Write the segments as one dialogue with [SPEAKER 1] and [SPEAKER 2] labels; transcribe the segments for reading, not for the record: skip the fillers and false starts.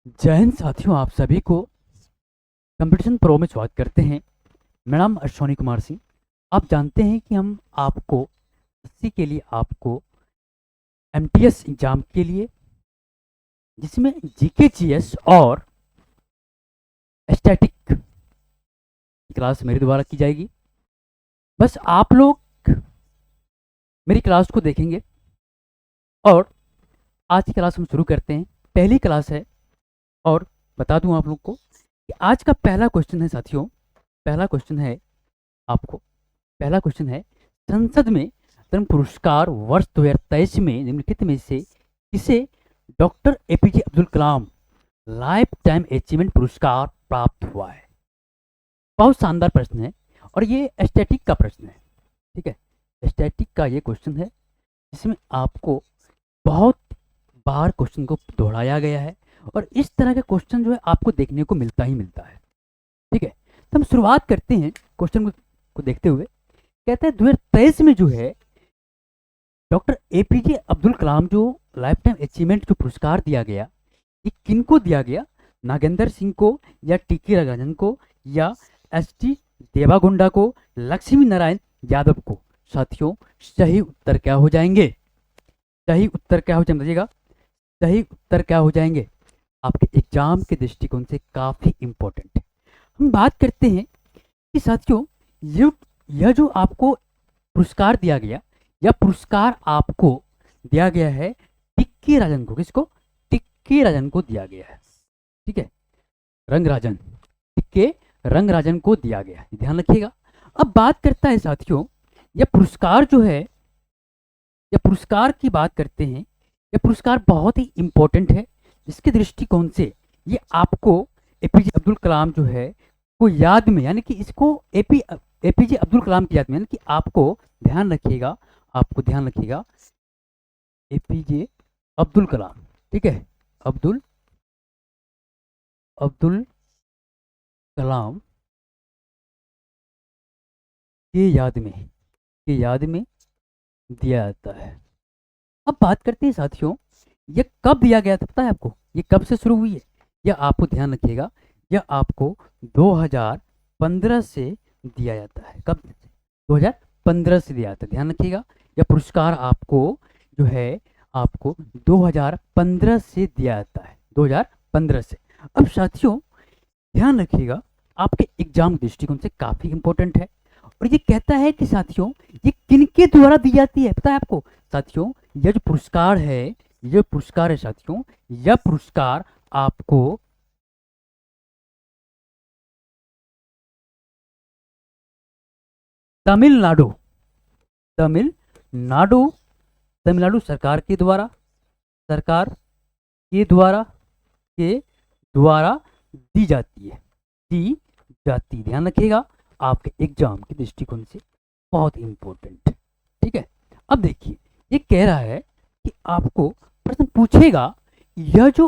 [SPEAKER 1] जय हिंद साथियों, आप सभी को कंपटीशन प्रो में स्वागत करते हैं। मेरा नाम अश्वनी कुमार सिंह। आप जानते हैं कि हम आपको इसी के लिए आपको एमटीएस एग्जाम के लिए, जिसमें जीके जीएस और स्टैटिक की क्लास मेरे द्वारा की जाएगी। बस आप लोग मेरी क्लास को देखेंगे और आज की क्लास हम शुरू करते हैं। पहली क्लास है और बता दूं आप लोग को कि आज का पहला क्वेश्चन है साथियों। पहला क्वेश्चन है आपको पहला क्वेश्चन है, संसद में धर्म पुरस्कार वर्ष 2023 में निम्नलिखित में से किसे doctor APJ Abdul Kalam life time achievement पुरस्कार प्राप्त हुआ है। बहुत शानदार प्रश्न है और ये स्टैटिक का प्रश्न है। ठीक है, स्टैटिक का ये क्वेश्चन है जिसमें आपको बहुत बार क्वेश्चन को दोहराया गया है और इस तरह के क्वेश्चन जो है आपको देखने को मिलता ही मिलता है। ठीक है, तो हम शुरुआत करते हैं क्वेश्चन को देखते हुए। कहते हैं 2023 में जो है डॉक्टर एपीजे अब्दुल कलाम जो लाइफ टाइम अचीवमेंट जो पुरस्कार दिया गया, ये किनको दिया गया? नागेंद्र सिंह को या टीके राजन को या एसटी देवागुंडा को, लक्ष्मी नारायण यादव को? साथियों, सही उत्तर क्या हो जाएंगे? सही उत्तर क्या हो जाएगा? सही उत्तर क्या हो जाएंगे? आपके एग्जाम के दृष्टिकोण से काफी इंपॉर्टेंट है। हम बात करते हैं कि साथियों, यह जो आपको पुरस्कार दिया गया, यह पुरस्कार आपको दिया गया है टिक्की राजन को। किसको? टिक्की राजन को दिया गया है। ठीक है, रंगराजन, टिक्के रंगराजन को दिया गया है, ध्यान रखिएगा। अब बात करता है साथियों, यह पुरस्कार जो है, यह पुरस्कार की बात करते हैं। यह पुरस्कार बहुत ही इंपॉर्टेंट है, जिसके दृष्टिकोण से ये आपको एपीजे अब्दुल कलाम जो है को याद में, यानी कि इसको एपीजे अब्दुल कलाम की याद में, यानी कि आपको ध्यान रखिएगा, आपको ध्यान रखिएगा, एपीजे अब्दुल कलाम, ठीक है, अब्दुल अब्दुल कलाम के याद में दिया जाता है। अब बात करते हैं साथियों, यह कब दिया गया था? पता है आपको ये कब से शुरू हुई है? यह आपको ध्यान रखिएगा, यह आपको 2015 से दिया जाता है। कब? 2015 से दिया जाता है, ध्यान रखिएगा। यह पुरस्कार आपको जो है आपको 2015 से दिया जाता है, 2015 से। अब साथियों ध्यान रखिएगा, आपके एग्जाम दृष्टिकोण से काफी इंपॉर्टेंट है और ये कहता है कि साथियों ये किनके द्वारा दी जाती है? पता है आपको साथियों, यह जो पुरस्कार है, यह पुरस्कार है साथियों, यह पुरस्कार आपको तमिलनाडु तमिलनाडु तमिलनाडु सरकार के द्वारा दी जाती है, दी जाती। ध्यान रखिएगा, आपके एग्जाम के दृष्टिकोण से बहुत इंपॉर्टेंट। ठीक है, अब देखिए ये कह रहा है कि आपको प्रश्न पूछेगा, यह जो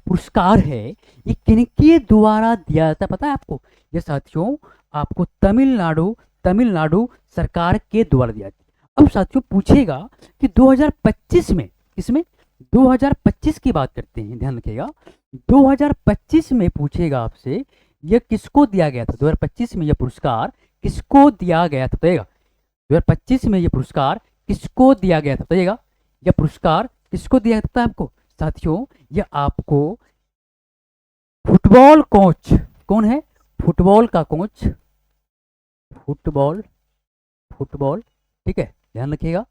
[SPEAKER 1] पुरस्कार है ये किनके द्वारा दिया जाता है? पता है आपको? ये साथियों आपको तमिलनाडु सरकार के द्वारा दिया जाती है। अब साथियों पूछेगा कि 2025 में, इसमें 2025 की बात करते हैं, ध्यान रखिएगा, 2025 में पूछेगा आपसे यह किसको दिया गया था? 2025 में यह पुरस्कार किसको दिया गया था? बताइएगा, 2025 में यह पुरस्कार किसको दिया गया था? बताइएगा, यह पुरस्कार किसको दिया जाता है आपको? साथियों यह आपको फुटबॉल कोच, कौन है? फुटबॉल का कोच, फुटबॉल फुटबॉल ठीक है, ध्यान रखिएगा,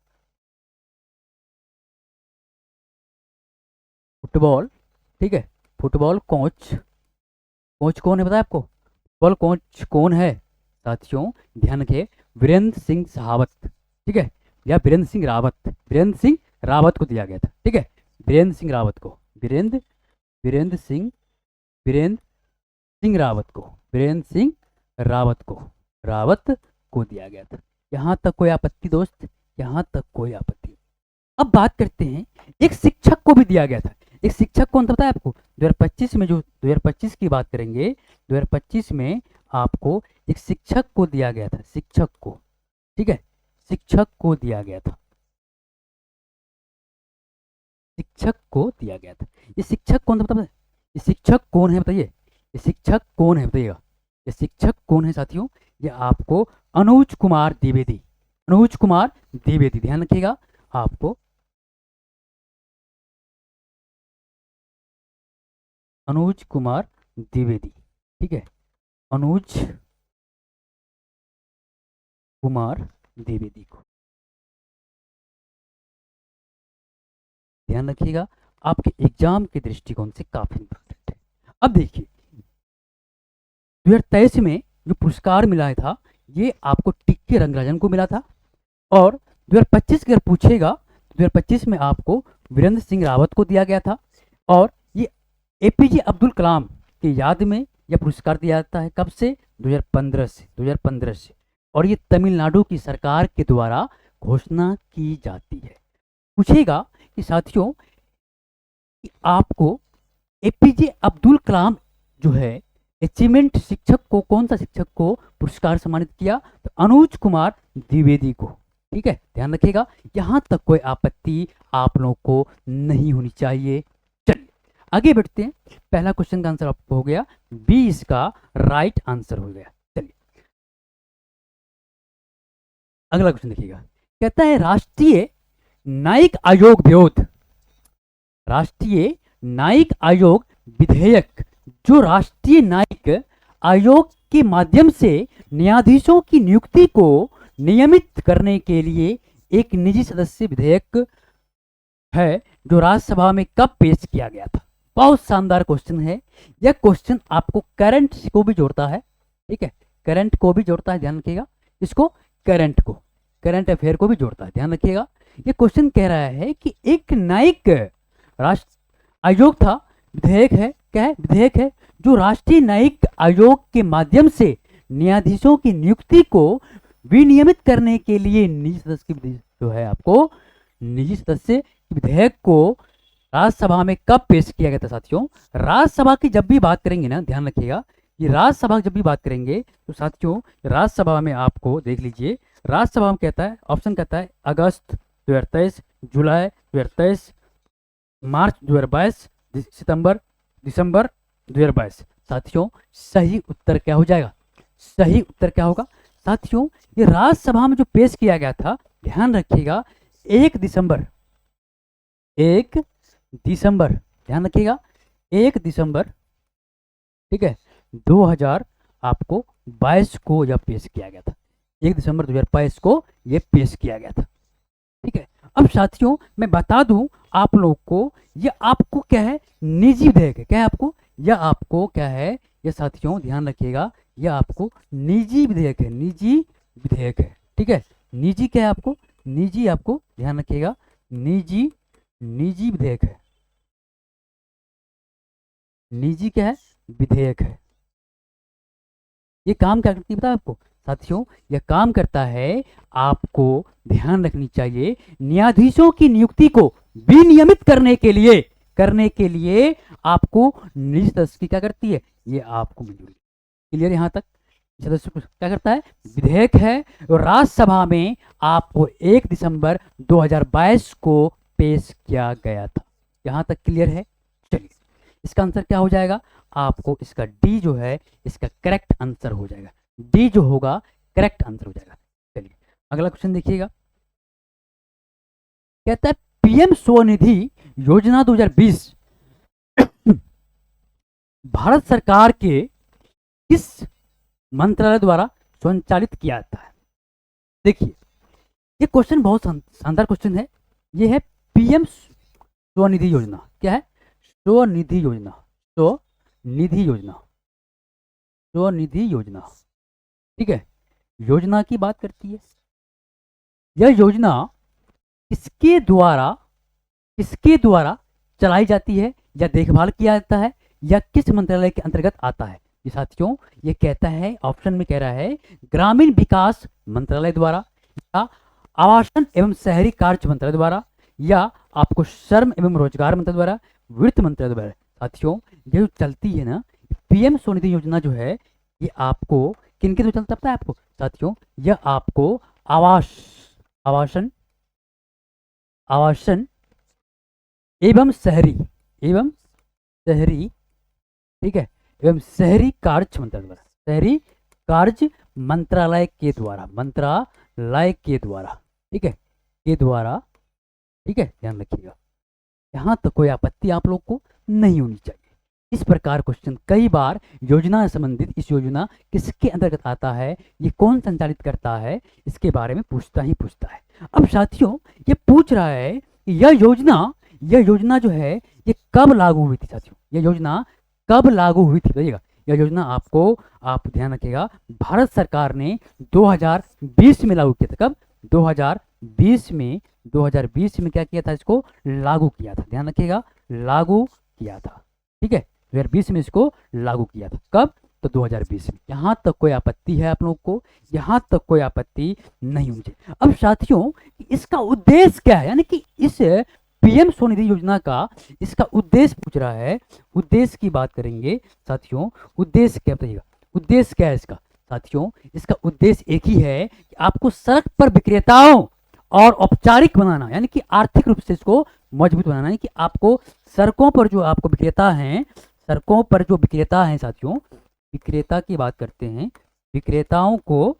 [SPEAKER 1] फुटबॉल, ठीक है, फुटबॉल कोच, कोच कौन है पता है आपको? फुटबॉल कोच कौन है साथियों? ध्यान रखिए, वीरेंद्र सिंह सहावत, ठीक है, या वीरेंद्र सिंह रावत को दिया गया था। ठीक है, वीरेंद्र सिंह रावत को, वीरेंद्र सिंह वीरेंद्र सिंह रावत को दिया गया था। यहां तक कोई आपत्ति दोस्त? यहां तक कोई आपत्ति? अब बात करते हैं, एक शिक्षक को भी दिया गया था। एक शिक्षक कौन था पता है आपको? 2025 में, जो 2025 की बात करेंगे, 2025 में आपको एक शिक्षक को दिया गया था, शिक्षक को, ठीक है, शिक्षक को दिया गया था, शिक्षक को दिया गया था। ये शिक्षक कौन था पता है? ये शिक्षक कौन है बताइए, ये शिक्षक कौन है बताइएगा, ये शिक्षक कौन है साथियों, ये आपको अनुज कुमार द्विवेदी, अनुज कुमार द्विवेदी, ध्यान रखिएगा आपको अनुज कुमार द्विवेदी, ठीक है, अनुज कुमार द्विवेदी को ध्यान रखिएगा, आपके एग्जाम के दृष्टिकोण से काफी इंपॉर्टेंट है। अब देखिए 2023 में जो पुरस्कार मिला था ये आपको टिक्के रंगराजन को मिला था, और 2025 अगर पूछेगा तो 2025 में आपको वीरेंद्र सिंह रावत को दिया गया था, और ये एपीजे अब्दुल कलाम की याद में यह पुरस्कार दिया जाता है, कब से, 2015 से, 2015 से, और ये तमिलनाडु की सरकार के द्वारा घोषणा की जाती है। पूछेगा कि साथियों कि आपको एपीजे अब्दुल कलाम जो है अचीवमेंट शिक्षक को, कौन सा शिक्षक को पुरस्कार सम्मानित किया, तो अनुज कुमार द्विवेदी को, ठीक है, ध्यान रखिएगा, यहां तक कोई आपत्ति आप लोगों को नहीं होनी चाहिए। चलिए आगे बढ़ते हैं, पहला क्वेश्चन का आंसर आपको हो गया, बी इसका राइट आंसर हो गया। चलिए अगला क्वेश्चन देखिएगा, कहता है राष्ट्रीय न्यायिक आयोग विरोध, राष्ट्रीय न्यायिक आयोग विधेयक जो राष्ट्रीय न्यायिक आयोग के माध्यम से न्यायाधीशों की नियुक्ति को नियमित करने के लिए एक निजी सदस्य विधेयक है, जो राज्यसभा में कब पेश किया गया था। बहुत शानदार क्वेश्चन है, यह क्वेश्चन आपको करंट को भी जोड़ता है, ठीक है, करंट को भी जोड़ता है, ध्यान रखिएगा, इसको करंट को, करंट अफेयर को भी जोड़ता है, ध्यान रखिएगा। ये क्वेश्चन कह रहा है कि एक न्यायिक राष्ट्र आयोग था, विधेयक है, क्या है, विधेयक है जो राष्ट्रीय न्यायिक आयोग के माध्यम से न्यायाधीशों की नियुक्ति को विनियमित करने के लिए निजी सदस्य की जो है आपको निजी सदस्य विधेयक को राज्यसभा में कब पेश किया गया था साथियों। राज्यसभा की जब भी बात करेंगे ना, ध्यान रखिएगा, ये राज्यसभा जब भी बात करेंगे तो साथियों राज्यसभा में आपको देख लीजिए, राज्यसभा में कहता है, ऑप्शन कहता है अगस्त 2023, जुलाई 2023, मार्च 2022, सितंबर दिसंबर 2022। साथियों सही उत्तर क्या हो जाएगा, सही उत्तर क्या होगा साथियों, ये राज्यसभा में जो पेश किया गया था, ध्यान रखिएगा 1 दिसंबर, 1 दिसंबर, ध्यान रखिएगा 1 दिसंबर, ठीक है, 2000 आपको 22 को यह पेश किया गया था, 1 दिसंबर 2022 को यह पेश किया गया था, ठीक है। अब साथियों मैं बता दूं आप लोग को, ये आपको क्या है, निजी विधेयक है, क्या है आपको, यह आपको क्या है, ये साथियों ध्यान रखिएगा, यह आपको निजी विधेयक है, निजी विधेयक है, ठीक है, निजी क्या है आपको, निजी, आपको ध्यान रखिएगा, निजी, निजी विधेयक है, निजी क्या है, विधेयक है। ये काम क्या करती है पता है आपको साथियों, यह काम करता है, आपको ध्यान रखनी चाहिए, न्यायाधीशों की नियुक्ति को विनियमित करने के लिए आपको निजी सदस्य की क्या करती है, ये आपको मंजूरी, क्लियर यहां तक, सदस्य क्या करता है, विधेयक है, और राज्यसभा में आपको 1 दिसंबर 2022 को पेश किया गया था, यहां तक क्लियर है। चलिए इसका आंसर क्या हो जाएगा, आपको इसका डी जो है इसका करेक्ट आंसर हो जाएगा, डी जो होगा करेक्ट आंसर हो जाएगा। चलिए अगला क्वेश्चन देखिएगा, कहता है पीएम स्वनिधि योजना 2020 भारत सरकार के किस मंत्रालय द्वारा संचालित किया जाता है। देखिए ये क्वेश्चन बहुत शानदार क्वेश्चन है, ये है पीएम स्वनिधि योजना, क्या है, स्वनिधि योजना, स्वनिधि योजना, स्वनिधि योजना, ठीक है, योजना की बात करती है। यह योजना किसके द्वारा चलाई जाती है या देखभाल किया जाता है या किस मंत्रालय के अंतर्गत आता है। ये साथियों ये कहता है, ऑप्शन में कह रहा है ग्रामीण विकास मंत्रालय द्वारा, या आवासन एवं शहरी कार्य मंत्रालय द्वारा, या आपको श्रम एवं रोजगार मंत्रालय द्वारा, वित्त मंत्रालय द्वारा। साथियों ये जो चलती है ना पीएम स्वनिधि योजना जो है, ये आपको किनके द्वारा चलता पता है आपको साथियों, यह आपको आवासन एवं शहरी ठीक है, एवं शहरी कार्य मंत्रालय द्वारा, शहरी कार्य मंत्रालय के द्वारा, मंत्रालय के द्वारा, ठीक है, के द्वारा, ठीक है, ध्यान रखिएगा। यहाँ तक कोई आपत्ति आप लोग को नहीं होनी चाहिए। इस प्रकार क्वेश्चन कई बार योजना से संबंधित, इस योजना किसके अंतर्गत आता है, ये कौन संचालित करता है, इसके बारे में पूछता ही पूछता है। अब साथियों ये पूछ रहा है कि यह योजना जो है ये कब लागू हुई थी साथियों, यह योजना कब लागू हुई थी बताइएगा। यह योजना आपको, आप ध्यान रखिएगा, भारत सरकार ने 2020 में लागू किया था। कब? 2020 में, 2020 में क्या किया था, इसको लागू किया था, ध्यान रखिएगा, लागू किया था, ठीक है, 2020 में इसको लागू किया था। कब? तो 2020 में। यहाँ तक कोई आपत्ति है आप लोग को? यहाँ तक कोई आपत्ति नहीं होनी चाहिए। अब साथियों इसका उद्देश्य क्या है, यानी कि इस पीएम स्वनिधि योजना का इसका उद्देश्य पूछ रहा है। उद्देश्य की बात करेंगे साथियों, उद्देश्य क्या बताइएगा, उद्देश्य क्या है इसका साथियों? इसका उद्देश्य एक ही है कि आपको सड़क पर विक्रेताओं और औपचारिक बनाना, यानी कि आर्थिक रूप से इसको मजबूत बनाना है, कि आपको सड़कों पर जो आपको विक्रेता हैं, सड़कों पर जो विक्रेता हैं साथियों, विक्रेता की बात करते हैं, विक्रेताओं को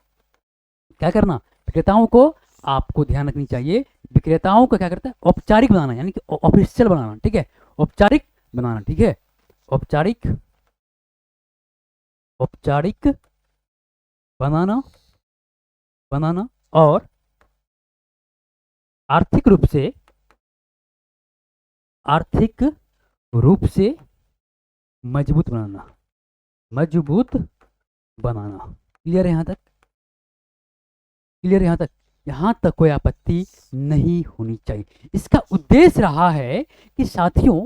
[SPEAKER 1] क्या करना, विक्रेताओं को आपको ध्यान रखनी चाहिए, विक्रेताओं को क्या करता है, औपचारिक बनाना, यानी कि ऑफिशियल बनाना, ठीक है, औपचारिक बनाना, ठीक है, औपचारिक, औपचारिक बनाना, बनाना और आर्थिक रूप से, आर्थिक रूप से मजबूत बनाना, मजबूत बनाना। क्लियर है यहाँ तक? क्लियर है यहाँ तक? यहाँ तक कोई आपत्ति नहीं होनी चाहिए। इसका उद्देश्य रहा है कि साथियों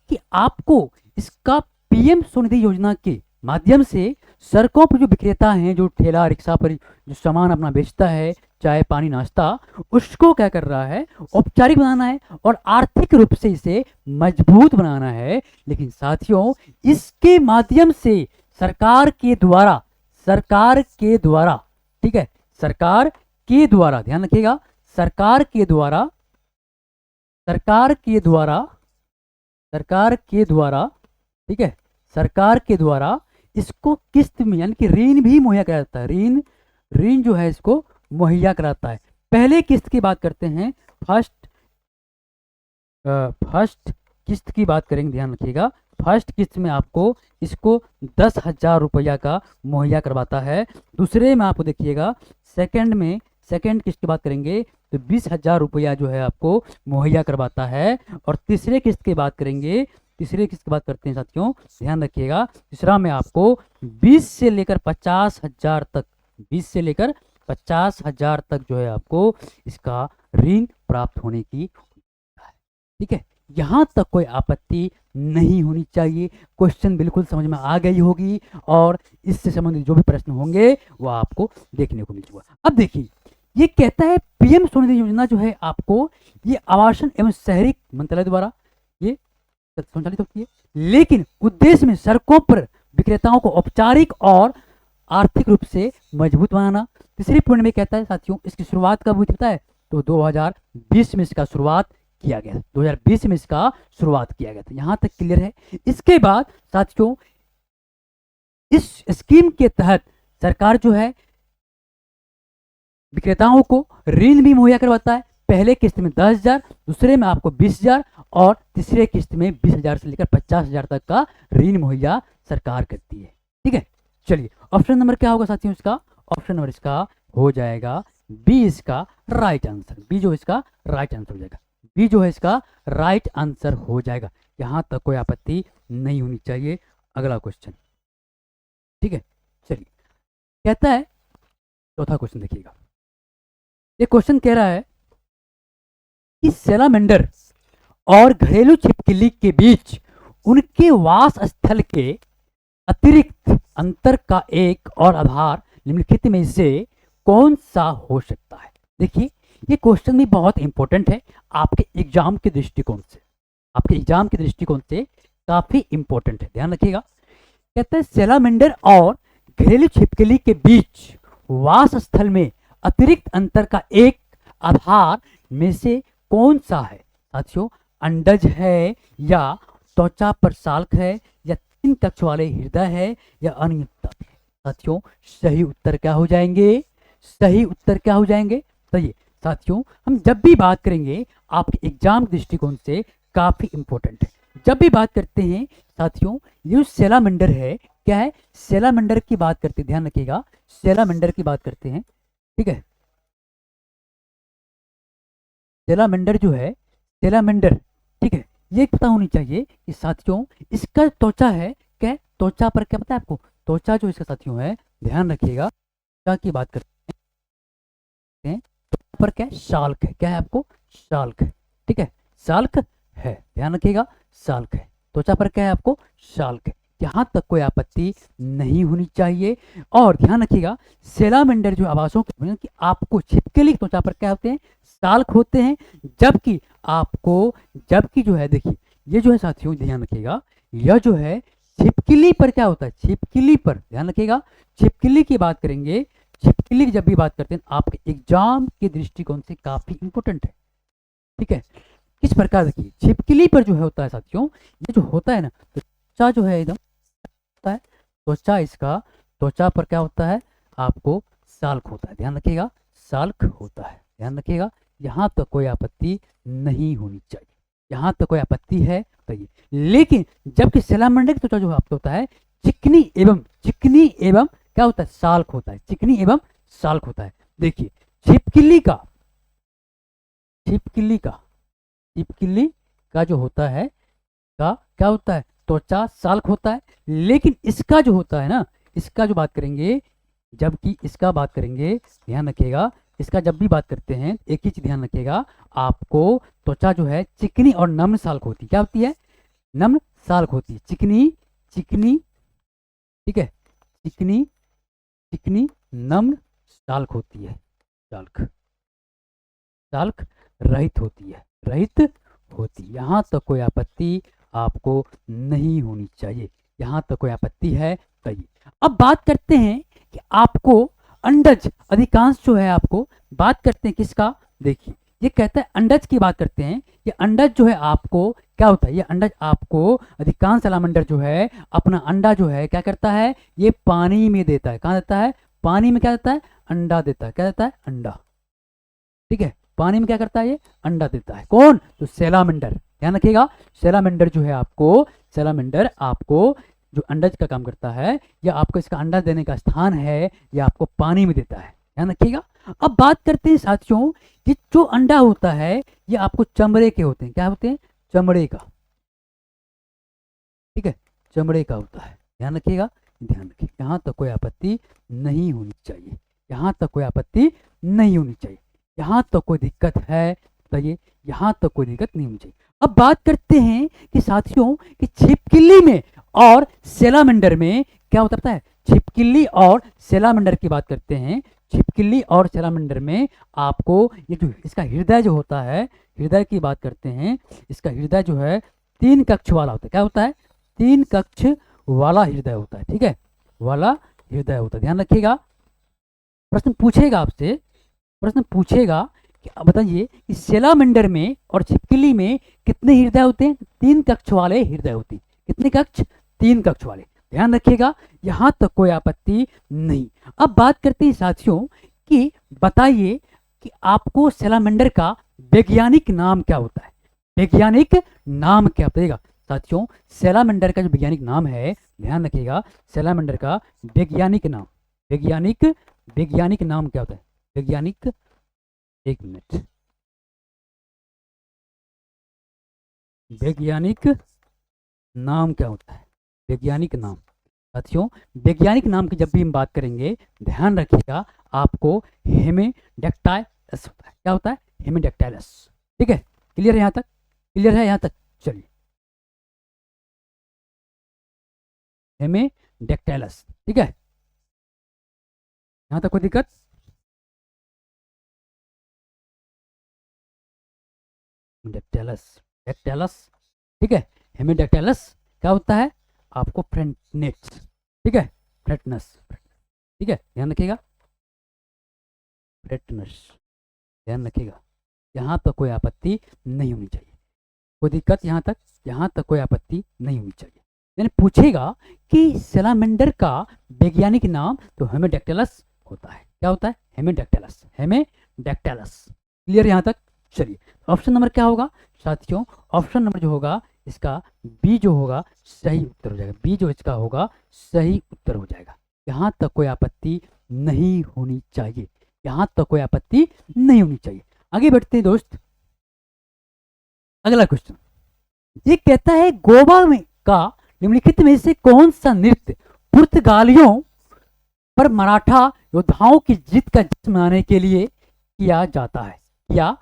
[SPEAKER 1] कि आपको इसका पीएम स्वनिधि योजना के माध्यम से सड़कों पर जो विक्रेता हैं, जो ठेला रिक्शा पर जो सामान अपना बेचता है, चाय पानी नाश्ता, उसको क्या कर रहा है, औपचारिक बनाना है और आर्थिक रूप से इसे मजबूत बनाना है। लेकिन साथियों इसके माध्यम से सरकार के द्वारा, सरकार के द्वारा, ठीक है, सरकार के द्वारा, ध्यान रखिएगा, सरकार के द्वारा, सरकार के द्वारा, सरकार के द्वारा, ठीक है, सरकार के द्वारा इसको किस्त में, यानी कि ऋण भी मुहैया कराया जाता है, ऋण, ऋण जो है इसको मुहैया कराता है। पहले किस्त की बात करते हैं, फर्स्ट किस्त की बात करेंगे, ध्यान रखिएगा, फर्स्ट किस्त में आपको इसको 10,000 रुपया का मुहैया करवाता है। दूसरे में आपको देखिएगा, सेकंड में, सेकंड किस्त की बात करेंगे तो 20,000 रुपया जो है आपको मुहैया करवाता है। और तीसरे किस्त की बात करेंगे, तीसरे किस्त की बात करते हैं साथियों, ध्यान रखिएगा, तीसरा में आपको 20 से लेकर 50,000 तक, 20 से लेकर 50,000 तक जो है आपको इसका ऋण प्राप्त होने की, ठीक है। यहाँ तक कोई आपत्ति नहीं होनी चाहिए। क्वेश्चन बिल्कुल समझ में आ गई होगी और इससे संबंधित जो भी प्रश्न होंगे वो आपको देखने को मिल जाएगा। अब देखिए ये कहता है पीएम स्वनिधि योजना जो है आपको ये आवासन एवं शहरी मंत्रालय द्वारा ये संचालित होती है, लेकिन उद्देश्य में सड़कों पर विक्रेताओं को औपचारिक और आर्थिक रूप से मजबूत बनाना। तीसरी पॉइंट में कहता है साथियों इसकी शुरुआत कब हुई थी पता है? तो 2020 में इसका शुरुआत किया गया, 2020 में इसका शुरुआत किया गया था। यहां तक क्लियर है। इसके बाद साथियों इस स्कीम के तहत सरकार जो है विक्रेताओं को ऋण भी मुहैया करवाता है। पहले किस्त में 10,000, दूसरे में आपको 20,000 और तीसरे किस्त में 20,000 से लेकर 50,000 तक का ऋण मुहैया सरकार करती है। ठीक है, चलिए ऑप्शन नंबर क्या होगा साथियों इसका? ऑप्शन नंबर इसका हो जाएगा बी, इसका राइट आंसर। बी जो इसका राइट आंसर हो जाएगा, बी जो है इसका राइट आंसर हो जाएगा। यहां तक कोई आपत्ति नहीं होनी चाहिए। अगला क्वेश्चन, ठीक है, चलिए कहता है चौथा क्वेश्चन देखिएगा। ये क्वेश्चन कह रहा है कि सैलामेंडर और घरेलू छिपकली के बीच उनके वास स्थल के अतिरिक्त अंतर का एक और आधार निम्नलिखित में से कौन सा हो सकता है? देखिए ये क्वेश्चन भी बहुत इंपॉर्टेंट है आपके एग्जाम के दृष्टिकोण से, आपके एग्जाम के दृष्टिकोण से काफी इंपॉर्टेंट है, ध्यान रखिएगा। कहते हैं सैलामेंडर और घरेलू छिपकली के बीच वास स्थल में अतिरिक्त अंतर का एक आधार में से कौन सा है? साथियों अंडज है या त्वचा पर साल्क है या तीन कक्ष वाले हृदय है या अनियमितता है? साथियों सही उत्तर क्या हो जाएंगे? सही उत्तर क्या हो जाएंगे? तो ये साथियों हम जब भी बात करेंगे आपके एग्जाम दृष्टिकोण से काफी इंपॉर्टेंट है। जब भी बात करते हैं साथियों, ये जो सेलामेंडर है क्या है? सेलामेंडर की बात करते हैं, ध्यान रखिएगा, सेलामेंडर की बात करते हैं, ठीक है। सेलामेंडर जो है, सेलामेंडर, ठीक है, ये पता होनी चाहिए कि साथियों इसका त्वचा है क्या? त्वचा पर क्या पता है आपको? त्वचा जो इसका साथियों है, ध्यान रखिएगा, त्वचा की बात करते हैं, त्वचा पर क्या है? शाल्क है। क्या है आपको? शाल्क है, ठीक है, शाल्क है, ध्यान रखिएगा, शाल्क है। त्वचा पर क्या है आपको? शाल्क है। यहाँ तक कोई आपत्ति नहीं होनी चाहिए। और ध्यान रखिएगा सेलामेंडर जो आवासों की आपको छिपकली त्वचा पर क्या होते हैं? शाल्क होते हैं। जबकि आपको, जबकि जो है देखिए ये जो है साथियों ध्यान रखिएगा, यह जो है छिपकली पर क्या होता है? छिपकली पर ध्यान रखिएगा, छिपकली की बात करेंगे, छिपकली की जब भी बात करते हैं आपके एग्जाम के दृष्टिकोण से काफी इंपॉर्टेंट है, ठीक है। किस प्रकार देखिए छिपकली पर जो है होता है साथियों, ये जो होता है ना, तो त्वचा जो है एकदम होता है, त्वचा इसका, त्वचा पर क्या होता है आपको? शाल्क होता है, ध्यान रखिएगा, शाल्क होता है, ध्यान रखिएगा। यहाँ तक कोई आपत्ति नहीं होनी चाहिए, यहाँ तक कोई आपत्ति है तो ये। लेकिन जबकि सेलामेंडर की त्वचा जो आपको होता है चिकनी एवं क्या होता है? शाल्क होता है, चिकनी एवं शाल्क होता है। देखिए छिपकली का, छिपकली का, छिपकली का जो होता है का क्या होता है? त्वचा शाल्क होता है। लेकिन इसका जो होता है ना, इसका जो बात करेंगे, जबकि इसका बात करेंगे, ध्यान रखिएगा, इसका जब भी बात करते हैं एक ही चीज ध्यान रखिएगा, आपको त्वचा जो है चिकनी और नम्र शाल्क होती है। क्या होती है? नम्र शाल्क होती है, चिकनी, चिकनी, ठीक है, चिकनी, चिकनी नम्र शाल्क होती है, शाल्क, शाल्क रहित होती है, रहित होती। यहाँ तक कोई आपत्ति आपको नहीं होनी चाहिए, यहाँ तक कोई आपत्ति है तो ये। अब बात करते हैं कि आपको अंडज, अधिकांश जो है आपको बात करते हैं किसका? देखिए ये कहता है अंडज की बात करते हैं। ये अंडज जो है आपको क्या होता है? ये अंडज आपको, अधिकांश सैलामेंडर जो है अपना अंडा जो है क्या करता है? ये पानी में देता है। कहाँ देता है? पानी में क्या देता है? अंडा देता है। क्या देता है? अंडा, ठीक है, पानी में क्या करता है? ये अंडा देता है। कौन? तो सेलामेंडर, ध्यान रखिएगा, सेलामेंडर जो है आपको, सेलामेंडर आपको जो अंडज का काम करता है, या आपको इसका अंडा देने का स्थान है, या आपको पानी में देता है, ध्यान रखिएगा। अब बात करते हैं साथियों, ये जो अंडा होता है ये आपको चमड़े के होते हैं। क्या होते हैं? चमड़े का, ठीक है, चमड़े का होता है, ध्यान रखिएगा, ध्यान रखिए। यहाँ तक कोई आपत्ति नहीं होनी चाहिए, यहाँ तक कोई आपत्ति नहीं होनी चाहिए। यहाँ तक कोई दिक्कत है बताइए? यहाँ तक कोई दिक्कत नहीं होनी चाहिए। अब बात करते हैं कि साथियों कि छिपकली में और सेलामेंडर में क्या होता है पता है? छिपकली और सेलामेंडर की बात करते हैं, छिपकली और सेलामेंडर में आपको ये जो इसका हृदय जो होता है, हृदय की बात करते हैं, इसका हृदय जो है तीन कक्ष वाला होता है। क्या होता है? तीन कक्ष वाला हृदय होता है, ठीक है, वाला हृदय होता है, ध्यान रखिएगा। प्रश्न पूछेगा आपसे, प्रश्न पूछेगा कि बताइए कि सेलामेंडर में और छिपकली में कितने हृदय होते हैं? तीन कक्ष वाले हृदय होते हैं। कितने कक्ष? तीन कक्ष वाले, ध्यान रखिएगा, यहां तक कोई आपत्ति नहीं। अब बात करते हैं साथियों कि बताइए कि आपको सेलामेंडर का वैज्ञानिक नाम क्या होता है? वैज्ञानिक नाम क्या बताइएगा साथियों? सेलामेंडर का जो वैज्ञानिक नाम है, ध्यान रखिएगा, सेलामेंडर का वैज्ञानिक नाम, वैज्ञानिक, वैज्ञानिक नाम क्या होता है? वैज्ञानिक, एक मिनट, वैज्ञानिक नाम क्या होता है? वैज्ञानिक नाम साथियों, वैज्ञानिक नाम की जब भी हम बात करेंगे ध्यान रखिएगा, आपको हेमिडेक्टाइलस होता है। क्या होता है? हेमिडेक्टाइलस, ठीक है, क्लियर है यहाँ तक? क्लियर है यहाँ तक? चलिए, हेमिडेक्टाइलस, ठीक है, यहाँ तक कोई दिक्कत? डेक्टाइलस, डेक्टाइलस, ठीक है, हेमिडेक्टाइलस क्या होता है? आपको फ्रेटनेट्स, ठीक है, फ्रेटनस, ठीक है, ध्यान रखिएगा, फ्रेटनस, ध्यान रखिएगा, यहाँ तक कोई आपत्ति नहीं होनी चाहिए। कोई दिक्कत यहाँ तक? यहाँ तक कोई आपत्ति नहीं होनी चाहिए। यानी पूछेगा कि सैलामेंडर का वैज्ञानिक नाम, तो हेमिडेक्टिलस होता है। क्या होता है? हेमिडेक्टिलस, हेमिडेक्टिलस। क्लियर यहाँ तक? चलिए, ऑप्शन नंबर क्या होगा साथियों? ऑप्शन नंबर जो होगा इसका बी जो होगा सही उत्तर हो जाएगा। बी जो इसका होगा सही उत्तर हो जाएगा। यहाँ तक कोई आपत्ति नहीं होनी चाहिए, यहाँ तक कोई आपत्ति नहीं होनी चाहिए। आगे बढ़ते हैं दोस्त। अगला क्वेश्चन ये कहता है गोवा में का निम्नलिखित में से कौन सा नृत्य पुर्तगालियों पर मराठा योद्धाओं की जीत का जश्न मनाने के लिए किया जाता है? किया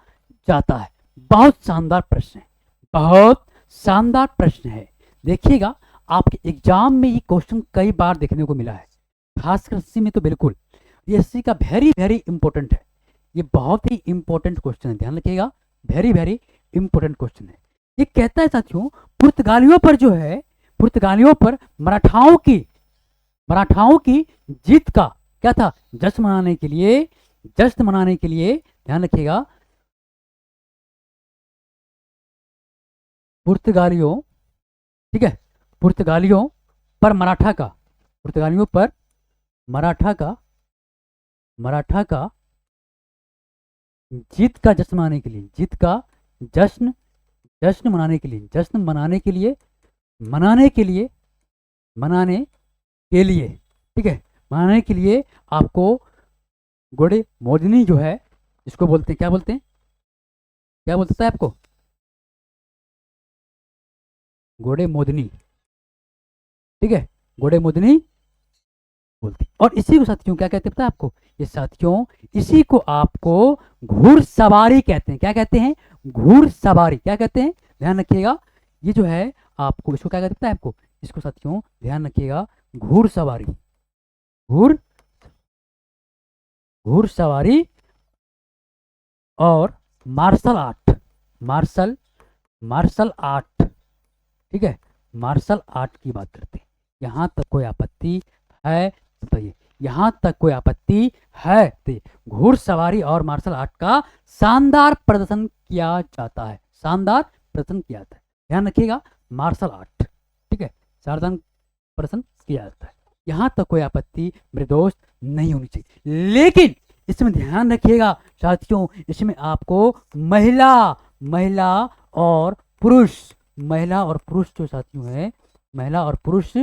[SPEAKER 1] जाता है। बहुत शानदार प्रश्न है, बहुत शानदार प्रश्न है। देखिएगा आपके एग्जाम में ये क्वेश्चन कई बार देखने को मिला है, खासकर एसएससी में तो बिल्कुल। ये एसएससी का वेरी वेरी इंपॉर्टेंट है, ये बहुत ही इंपॉर्टेंट क्वेश्चन है, ध्यान रखिएगा, वेरी वेरी इंपॉर्टेंट क्वेश्चन है। ये कहता है साथियों पुर्तगालियों पर जो है, पुर्तगालियों पर मराठाओं की जीत का क्या था? जश्न मनाने के लिए, जश्न मनाने के लिए, ध्यान रखिएगा, पुर्तगालियों, ठीक है, पुर्तगालियों पर मराठा का, पुर्तगालियों पर मराठा का जीत का जश्न मनाने के लिए, जीत का जश्न मनाने के लिए, जश्न मनाने के लिए, ठीक है, मनाने के लिए आपको घोड़े मोदनी जो है, इसको बोलते हैं, क्या बोलते हैं, क्या बोलता है आपको? घोड़े मोदनी, ठीक है, घोड़े मोदनी बोलते। और इसी को साथियों क्या कहते हैं पता है आपको? ये साथियों इसी को आपको घुड़सवारी कहते हैं। क्या कहते हैं? घुड़सवारी। क्या कहते हैं? ध्यान रखिएगा, ये जो है आपको इसको क्या कहते हैं पता है आपको? इसको साथियों ध्यान रखिएगा, घुड़सवारी, घुड़सवारी और मार्शल आर्ट, मार्शल आर्ट, ठीक है, मार्शल आर्ट की बात करते हैं। यहां तक कोई आपत्ति है? बताइए, यहां तक कोई आपत्ति है? तो घुड़सवारी और मार्शल आर्ट का शानदार प्रदर्शन किया जाता है, शानदार प्रदर्शन किया जाता है। ध्यान रखिएगा, मार्शल आर्ट, ठीक है, शानदार प्रदर्शन किया जाता है। यहां तक कोई आपत्ति मेरे दोस्त नहीं होनी चाहिए। लेकिन इसमें ध्यान रखिएगा साथियों, इसमें आपको महिला और पुरुष जो साथियों है, महिला और पुरुष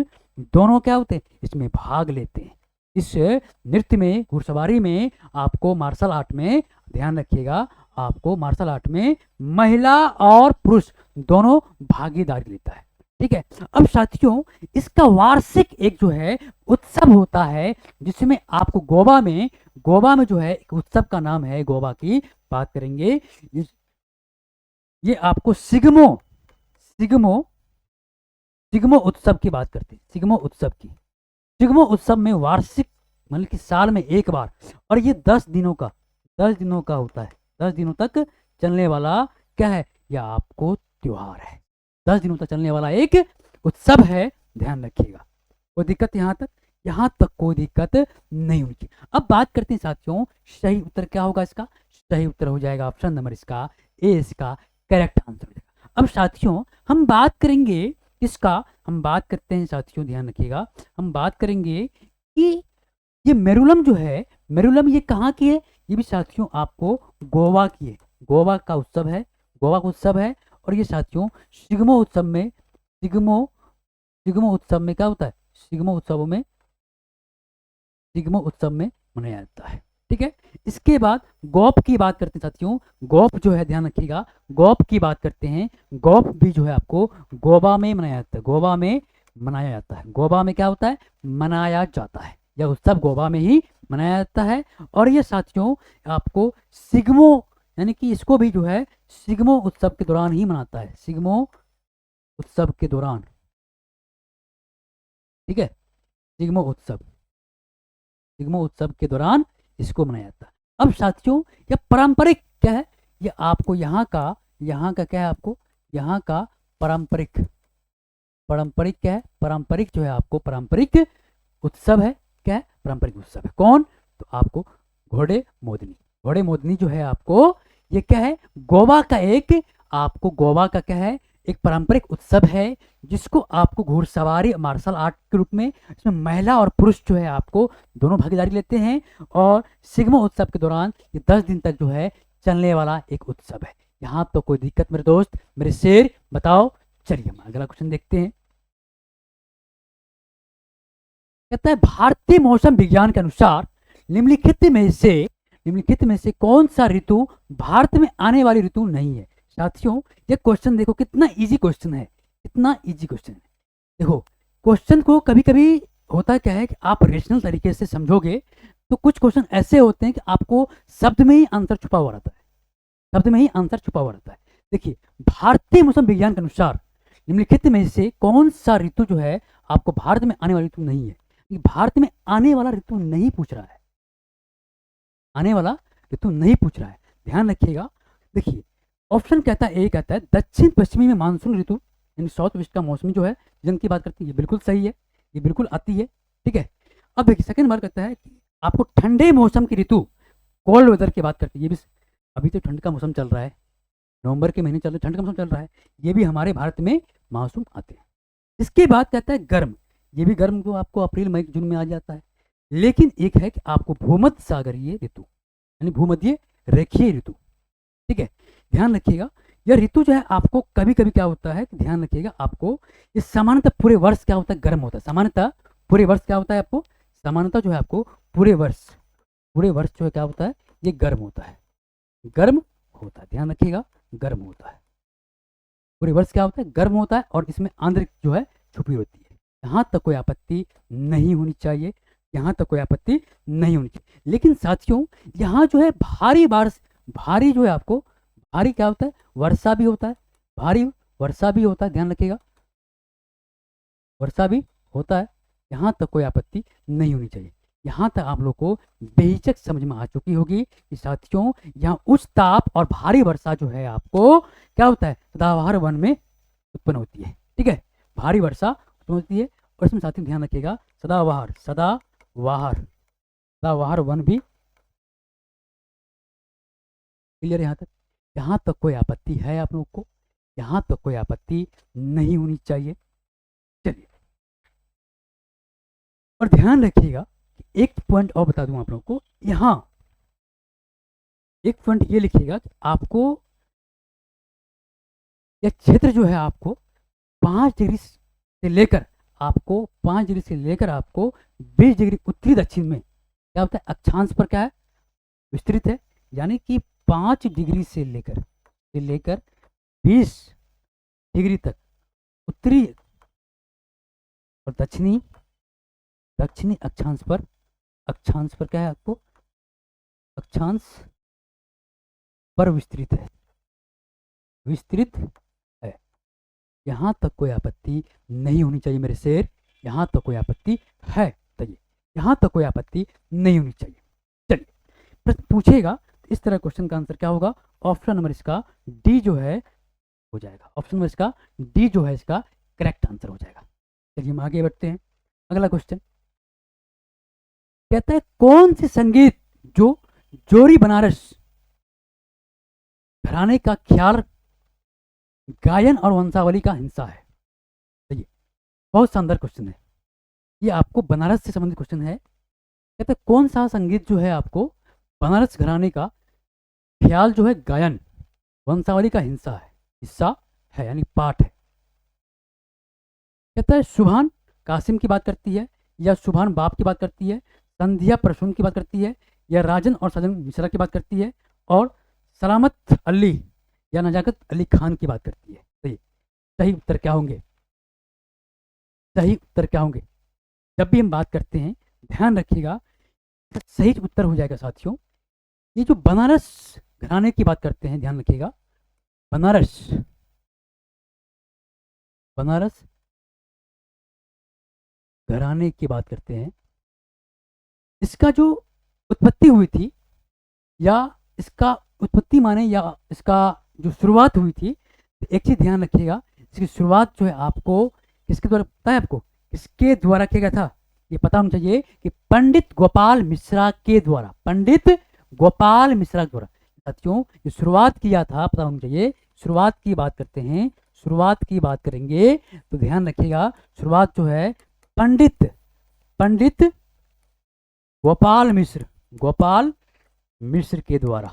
[SPEAKER 1] दोनों क्या होते हैं? इसमें भाग लेते हैं। इस नृत्य में, घुड़सवारी में, आपको मार्शल आर्ट में, ध्यान रखिएगा, आपको मार्शल आर्ट में महिला और पुरुष दोनों भागीदारी लेता है, ठीक है। अब साथियों इसका वार्षिक एक जो है उत्सव होता है, जिसमें आपको गोवा में जो है एक उत्सव का नाम है, गोवा की बात करेंगे, ये आपको सिग्मो उत्सव की बात करते हैं। सिग्मो उत्सव में वार्षिक मतलब कि साल में एक बार, और ये 10 दिनों का होता है। 10 दिनों तक चलने वाला क्या है? यह आपको त्योहार है, 10 दिनों तक चलने वाला एक उत्सव है, ध्यान रखिएगा। कोई दिक्कत यहाँ तक कोई दिक्कत नहीं होनी चाहिए। अब बात करते हैं साथियों, सही उत्तर क्या होगा इसका? सही उत्तर हो जाएगा ऑप्शन नंबर इसका ए, इसका करेक्ट आंसर हो जाएगा। अब साथियों हम बात करेंगे इसका, हम बात करते हैं साथियों, ध्यान रखिएगा, हम बात करेंगे कि ये मेरुलम जो है, मेरुलम ये कहाँ की है? ये भी साथियों आपको गोवा की है, गोवा का उत्सव है, गोवा का उत्सव है। और ये साथियों सिग्मो उत्सव में क्या होता है? सिग्मो उत्सव में मनाया जाता है, ठीक है। इसके बाद गोप की बात करते हैं साथियों, गोप जो है ध्यान रखिएगा, गोप की बात करते हैं, गोप भी जो है आपको गोवा में मनाया जाता है, गोवा में मनाया जाता है, गोवा में क्या होता है? मनाया जाता है, यह उत्सव गोवा में ही मनाया जाता है। और ये साथियों आपको सिग्मो यानी कि इसको भी जो है सिग्मो उत्सव के दौरान ही मनाता है, सिग्मो उत्सव के दौरान, ठीक है, सिग्मो उत्सव के दौरान इसको मनाया जाता है। अब साथियों यह पारंपरिक क्या है? ये आपको यहाँ का क्या है? आपको यहाँ का पारंपरिक क्या है? पारंपरिक जो है आपको पारंपरिक उत्सव है, क्या है? पारंपरिक उत्सव है। कौन? तो आपको घोड़े मोदनी जो है आपको, ये क्या है? गोवा का क्या है? एक पारंपरिक उत्सव है जिसको आपको घुड़सवारी मार्शल आर्ट के रूप में, इसमें महिला और पुरुष जो है आपको दोनों भागीदारी लेते हैं और सिग्मा उत्सव के दौरान ये 10 दिन तक जो है चलने वाला एक उत्सव है। यहाँ तो कोई दिक्कत मेरे दोस्त, मेरे शेर, बताओ। चलिए हम अगला क्वेश्चन देखते हैं। कहता है भारतीय मौसम विज्ञान के अनुसार निम्नलिखित में से कौन सा ऋतु भारत में आने वाली ऋतु नहीं है। साथियों ये क्वेश्चन देखो कितना इजी क्वेश्चन है, कितना इजी क्वेश्चन है। देखो क्वेश्चन को कभी कभी होता क्या है कि आप रेशनल तरीके से समझोगे तो कुछ क्वेश्चन ऐसे होते हैं कि आपको शब्द में ही आंसर छुपा हुआ रहता है, शब्द में ही आंसर छुपा हुआ रहता है। देखिए भारतीय मौसम विज्ञान के अनुसार निम्नलिखित में से कौन सा ऋतु जो है आपको भारत में आने वाली ऋतु नहीं है। भारत में आने वाला ऋतु नहीं पूछ रहा है, आने वाला ऋतु नहीं पूछ रहा है, ध्यान रखिएगा। देखिए ऑप्शन कहता है, ए कहता है दक्षिण पश्चिमी में मानसून ऋतु यानी साउथ वेस्ट का मौसम जो है जंग की बात करती है, ये बिल्कुल सही है, ये बिल्कुल आती है, ठीक है। अब देखिए सेकंड बार कहता है कि आपको ठंडे मौसम की ऋतु कोल्ड वेदर की बात करती है, ये भी अभी तो ठंड का मौसम चल रहा है, नवंबर के महीने चल रहे, ठंड का मौसम चल रहा है, ये भी हमारे भारत में मानसून आते हैं। इसके बाद कहता है गर्म, ये भी गर्म जो आपको अप्रैल मई जून में आ जाता है। लेकिन एक है कि आपको भूमध्य सागरीय ऋतु यानी भूमध्य रेखीय ऋतु, ठीक है, ध्यान रखिएगा। यह ऋतु जो है आपको कभी कभी क्या होता है, ध्यान रखिएगा, आपको ये सामान्यतः पूरे वर्ष क्या होता है, गर्म होता है। सामान्यतः पूरे वर्ष क्या होता है आपको, सामान्यतः जो है आपको पूरे वर्ष जो है क्या होता है, ये गर्म होता है, गर्म होता है, ध्यान रखिएगा, गर्म होता है। पूरे वर्ष क्या होता है, गर्म होता है और इसमें आंद्रिक जो है छुपी होती है। यहाँ तक कोई आपत्ति नहीं होनी चाहिए, यहाँ तक कोई आपत्ति नहीं होनी चाहिए। लेकिन साथियों यहाँ जो है भारी बारिश, भारी जो है आपको, भारी क्या होता है, वर्षा भी होता है, भारी वर्षा भी होता है, ध्यान रखिएगा, वर्षा भी होता है। यहाँ तक कोई आपत्ति नहीं होनी चाहिए। यहाँ तक आप लोग को बेहिचक समझ में आ चुकी होगी कि साथियों यहाँ उच्च ताप और भारी वर्षा जो है आपको क्या होता है, सदाबहार वन में उत्पन्न होती है, ठीक है, भारी वर्षा उत्पन्न होती है। और इसमें साथियों ध्यान रखिएगा सदाबहार वन भी क्लियर। यहाँ तक कोई आपत्ति है आप लोग को, यहाँ तक कोई आपत्ति नहीं होनी चाहिए। चलिए और ध्यान रखिएगा एक पॉइंट और बता दूं आप लोगों को, यहाँ एक पॉइंट ये लिखिएगा कि आपको यह क्षेत्र जो है आपको 5 डिग्री से लेकर आपको 20 डिग्री उत्तरी दक्षिण में क्या होता है, अक्षांश पर क्या है, विस्तृत है। यानी कि 5 डिग्री से लेकर 20 डिग्री तक उत्तरी और दक्षिणी अक्षांश पर क्या है आपको, अक्षांश पर विस्तृत है। यहाँ तक कोई आपत्ति नहीं होनी चाहिए मेरे शेर, यहाँ तक कोई आपत्ति है, यहाँ तक कोई आपत्ति नहीं होनी चाहिए। चलिए प्रश्न पूछेगा इस तरह क्वेश्चन का आंसर क्या होगा, ऑप्शन नंबर इसका डी जो है हो जाएगा, ऑप्शन नंबर इसका डी जो है इसका करेक्ट आंसर हो जाएगा। चलिए हम आगे बढ़ते हैं। अगला क्वेश्चन कहता है कौन सी संगीत जो जोरी बनारस घराने का ख्याल गायन और वंशावली का हिस्सा है। चलिए बहुत शानदार क्वेश्चन है, ये आपको बनारस से संबंधित क्वेश्चन है। कहते हैं कौन सा संगीत जो है आपको बनारस घराने का ख्याल जो है गायन वंशावली का हिस्सा है यानी पार्ट है। कहता है सुभान कासिम की बात करती है या सुभान बाप की बात करती है, संध्या प्रसून की बात करती है या राजन और सजन मिश्रा की बात करती है, और सलामत अली या नजाकत अली खान की बात करती है। सही उत्तर क्या होंगे, सही उत्तर क्या होंगे। जब भी हम बात करते हैं ध्यान रखिएगा सही उत्तर हो जाएगा साथियों। ये जो बनारस घराने की बात करते हैं, ध्यान रखिएगा, बनारस घराने की बात करते हैं, इसका जो उत्पत्ति हुई थी या इसका उत्पत्ति माने या इसका जो शुरुआत हुई थी, एक चीज ध्यान रखिएगा, इसकी शुरुआत जो है आपको किसके द्वारा पता है, आपको किसके द्वारा किया गया था, ये पता होना चाहिए कि पंडित गोपाल मिश्रा के द्वारा, पंडित गोपाल मिश्रा द्वारा। साथियों ये शुरुआत किया था, पता होना चाहिए, शुरुआत की बात करते हैं, शुरुआत की बात करेंगे तो ध्यान रखिएगा, शुरुआत जो है पंडित पंडित गोपाल मिश्र के द्वारा,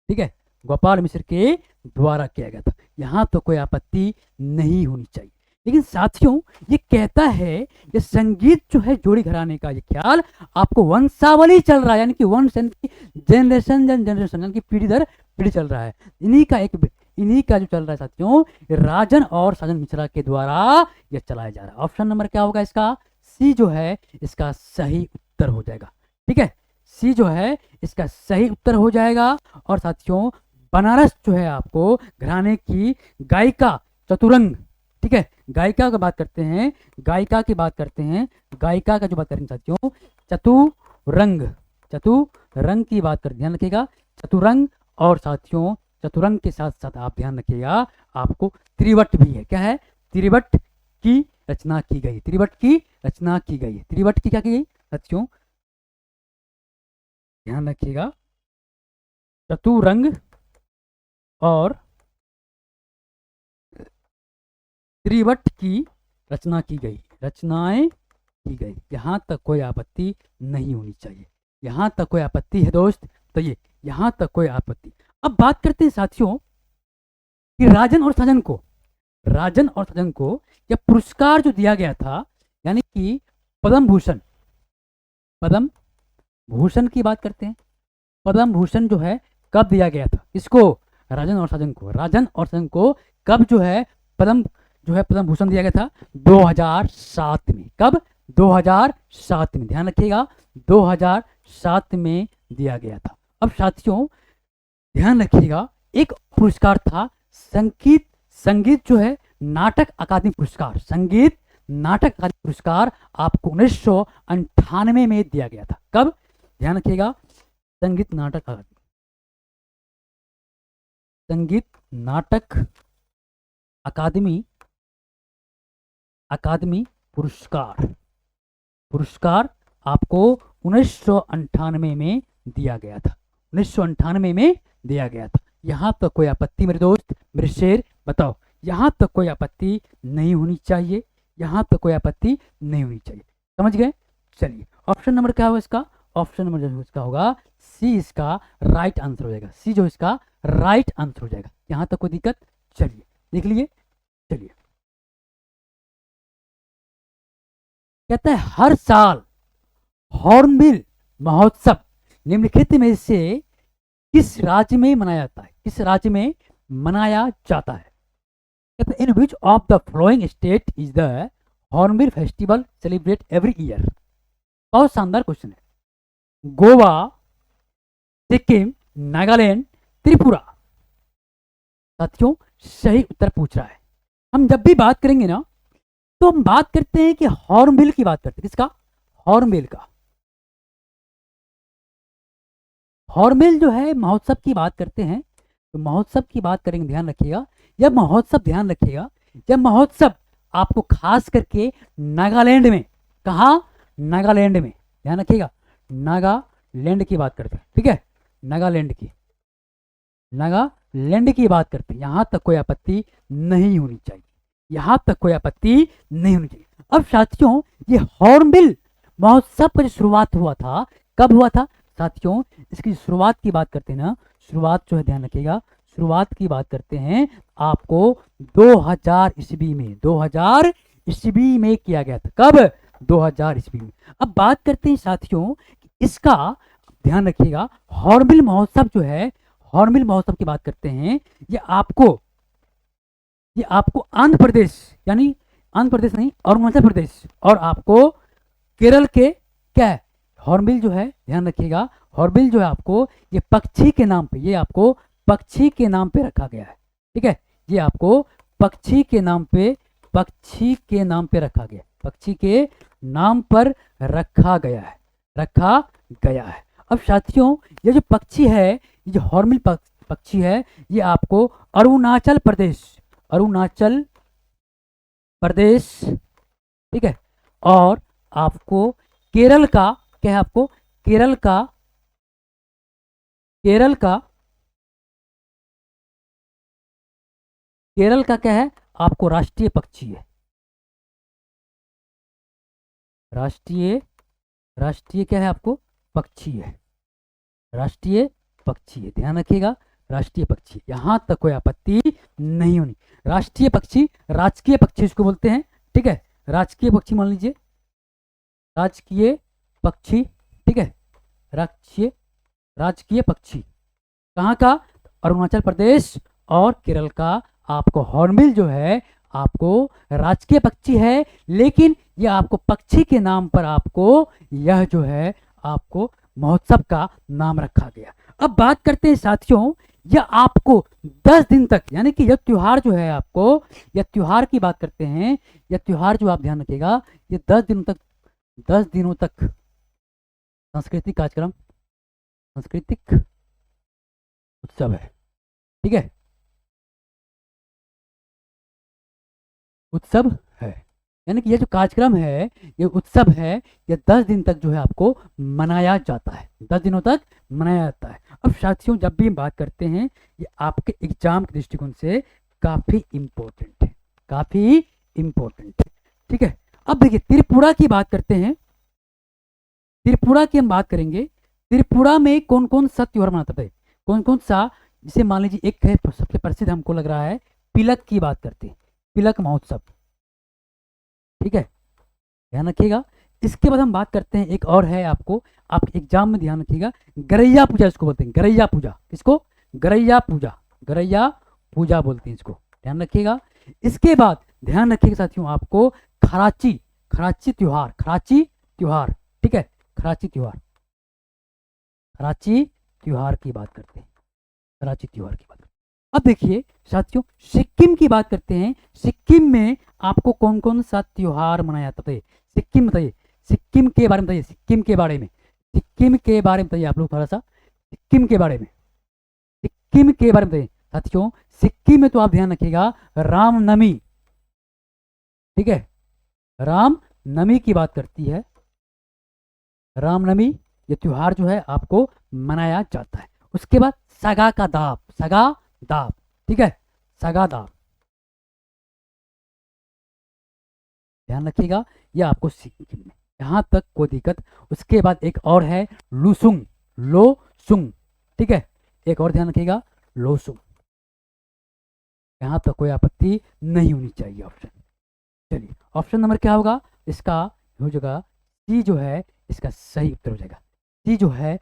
[SPEAKER 1] ठीक है, गोपाल मिश्र के द्वारा किया गया था। यहां तो कोई आपत्ति नहीं होनी चाहिए। लेकिन साथियों ये कहता है ये संगीत जो है जोड़ी घराने का ये ख्याल आपको वंशावली चल रहा है, यानी कि वंश जनरेशन यानी कि पीढ़ी दर पीढ़ी चल रहा है। इन्हीं का जो चल रहा है साथियों, राजन और साजन मिश्रा के द्वारा यह चलाया जा रहा है। ऑप्शन नंबर क्या होगा इसका? सी जो है इसका सही उत्तर हो जाएगा। ठीक है, सी जो है इसका सही उत्तर हो जाएगा। और साथियों बनारस जो है आपको घराने की गायिका चतुरंग, ठीक है, गायिका की बात करते हैं, गायिका की बात करते हैं, गायिका का जो बात करेंगे साथियों चतुरंग की बात कर, ध्यान रखिएगा चतुरंग। और साथियों चतुरंग के साथ साथ आप ध्यान रखिएगा आपको त्रिवट भी है। क्या है? त्रिवट की रचना की गई, त्रिवट की रचना की गई, त्रिवट की क्या की गई साथियों? ध्यान रखिएगा चतुरंग और त्रिवट की रचना की गई, रचनाएं की गई। यहां तक कोई आपत्ति नहीं होनी चाहिए। यहां तक कोई आपत्ति है दोस्त? तो ये यहां तक कोई आपत्ति। अब बात करते हैं साथियों कि राजन और सजन को यह पुरस्कार जो दिया गया था, यानी कि पद्म भूषण की बात करते हैं। पद्म भूषण जो है कब दिया गया था? इसको राजन और सजन को कब जो है पद्म भूषण दिया गया था? 2007 में। कब? 2007 में, ध्यान रखिएगा 2007 में दिया गया था। अब साथियों ध्यान रखिएगा एक पुरस्कार था संगीत जो है नाटक अकादमी पुरस्कार, संगीत नाटक अकादमी पुरस्कार आपको 1998 में दिया गया था। कब? ध्यान रखिएगा संगीत नाटक अकादमी पुरस्कार आपको 1998 में दिया गया था। 1998 में दिया गया था। यहां तक कोई आपत्ति मेरे दोस्त, मेरे शेर बताओ, यहां तक कोई आपत्ति नहीं होनी चाहिए, यहां तक कोई आपत्ति नहीं होनी चाहिए। समझ गए? चलिए ऑप्शन नंबर क्या होगा इसका? ऑप्शन नंबर जो इसका होगा सी इसका राइट आंसर हो जाएगा। सी जो इसका राइट आंसर हो जाएगा। यहां तक कोई दिक्कत? चलिए देख लीजिए। चलिए कहता है हर साल हॉर्नबिल महोत्सव निम्नलिखित में से किस राज्य में मनाया जाता है? किस राज्य में मनाया जाता है? कहता है in which of the following state is the hornbill festival celebrate every year? बहुत शानदार क्वेश्चन है। गोवा, सिक्किम, नागालैंड, त्रिपुरा। साथियों सही उत्तर पूछ रहा है। हम जब भी बात करेंगे ना तो हम बात करते हैं कि हॉर्नबिल की बात करते हैं। किसका? हॉर्नबिल का। हॉर्नबिल जो है महोत्सव की बात करते हैं, तो महोत्सव की बात करेंगे, ध्यान रखिएगा यह महोत्सव, ध्यान रखिएगा यह महोत्सव आपको खास करके नागालैंड में, कहा? नागालैंड में, ध्यान रखिएगा नागालैंड की बात करते हैं। ठीक है, नागालैंड की बात करते हैं। यहां तक कोई आपत्ति नहीं होनी चाहिए, यहां तक कोई आपत्ति नहीं होनी चाहिए। अब साथियों ये हॉर्नबिल महोत्सव का जो शुरुआत हुआ था, कब हुआ था साथियों? इसकी शुरुआत की बात करते हैं ना, शुरुआत जो है ध्यान रखिएगा, शुरुआत की बात करते हैं आपको 2000 ईस्वी में, 2000 ईस्वी में किया गया था। कब? 2000 ईस्वी में। अब बात करते हैं साथियों इसका, ध्यान रखिएगा हॉर्नबिल महोत्सव जो है, हॉर्नबिल महोत्सव की बात करते हैं, ये आपको आंध्र प्रदेश, यानी आंध्र प्रदेश नहीं अरुणाचल प्रदेश और आपको केरल के क्या है हॉर्नबिल जो है, ध्यान रखिएगा हॉर्नबिल जो है आपको ये पक्षी के नाम पे, ये आपको पक्षी के नाम पे रखा गया है। ठीक है, ये आपको पक्षी के नाम पे रखा गया, पक्षी के नाम पर रखा गया है। अब साथियों ये जो पक्षी है, ये जो हॉर्नबिल पक्षी है, ये आपको अरुणाचल प्रदेश, ठीक है, और आपको केरल का क्या है? आपको केरल का केरल का क्या है आपको राष्ट्रीय पक्षी है, राष्ट्रीय राष्ट्रीय क्या है आपको पक्षी है, राष्ट्रीय पक्षी है, ध्यान रखिएगा राष्ट्रीय पक्षी, यहां तक कोई आपत्ति नहीं होनी। राष्ट्रीय पक्षी राजकीय पक्षी इसको बोलते हैं, ठीक है, राजकीय पक्षी मान लीजिए, राजकीय पक्षी, ठीक है, राजकीय राजकीय पक्षी कहाँ का, अरुणाचल प्रदेश और केरल का आपको हॉर्नबिल जो है आपको राजकीय पक्षी है, लेकिन यह आपको पक्षी के नाम पर आपको यह जो है आपको महोत्सव का नाम रखा गया। अब बात करते हैं साथियों, यह आपको 10 दिन तक, यानी कि यह त्योहार जो है आपको, यह त्योहार की बात करते हैं, यह त्योहार जो आप ध्यान रखिएगा, ये 10 दिनों तक सांस्कृतिक कार्यक्रम, सांस्कृतिक उत्सव है, ठीक है, उत्सव है, यानी कि ये जो कार्यक्रम है ये उत्सव है, ये 10 दिन तक जो है आपको मनाया जाता है, 10 दिनों तक मनाया जाता है। अब साथियों जब भी हम बात करते हैं ये आपके एग्जाम के दृष्टिकोण से काफ़ी इम्पोर्टेंट है, काफ़ी इम्पोर्टेंट है, ठीक है। अब देखिए त्रिपुरा की बात करते हैं, त्रिपुरा की हम बात करेंगे, त्रिपुरा में कौन कौन सा त्योहार मनाता है, कौन कौन सा, जिसे मान लीजिए एक है सबसे प्रसिद्ध हमको लग रहा है, पिलक की बात करते हैं, पिलक महोत्सव, ठीक है, ध्यान रखिएगा। इसके बाद हम बात करते हैं एक और है आपको, आप एग्जाम में ध्यान रखिएगा, गरैया पूजा इसको बोलते हैं, गरैया पूजा, किसको, गरैया पूजा, गरैया पूजा बोलते हैं इसको, ध्यान रखिएगा। इसके बाद ध्यान रखिएगा साथियों आपको खराची, खराची त्योहार, खराची त्योहार, ठीक है, खराची त्योहार, खराची त्योहार की बात करते हैं, खराची त्योहार की बात करते हैं। अब देखिए साथियों सिक्किम की बात करते हैं, सिक्किम में आपको कौन कौन सा त्योहार मनाया जाता है, सिक्किम बताइए, सिक्किम के बारे में बताइए, सिक्किम के बारे में, सिक्किम के बारे में बताइए आप लोग थोड़ा सा, सिक्किम के बारे में, सिक्किम के बारे में बताइए साथियों। सिक्किम में तो आप ध्यान रखिएगा रामनवमी, ठीक है, रामनवमी की बात करती है, रामनवमी ये त्योहार जो है आपको मनाया जाता है। उसके बाद सगा का दाब, सगा दाब, ठीक है, सगा दाब, ध्यान रखिएगा ये आपको सिक्किम में, यहां तक कोई दिक्कत। उसके बाद एक और है लुसुंग, लोसुंग, ठीक है, एक और ध्यान रखिएगा लोसुंग, यहां तक कोई आपत्ति नहीं होनी चाहिए ऑप्शन। चलिए ऑप्शन नंबर क्या होगा इसका, हो जाएगा सी जो है इसका सही उत्तर हो जाएगा, सी जो है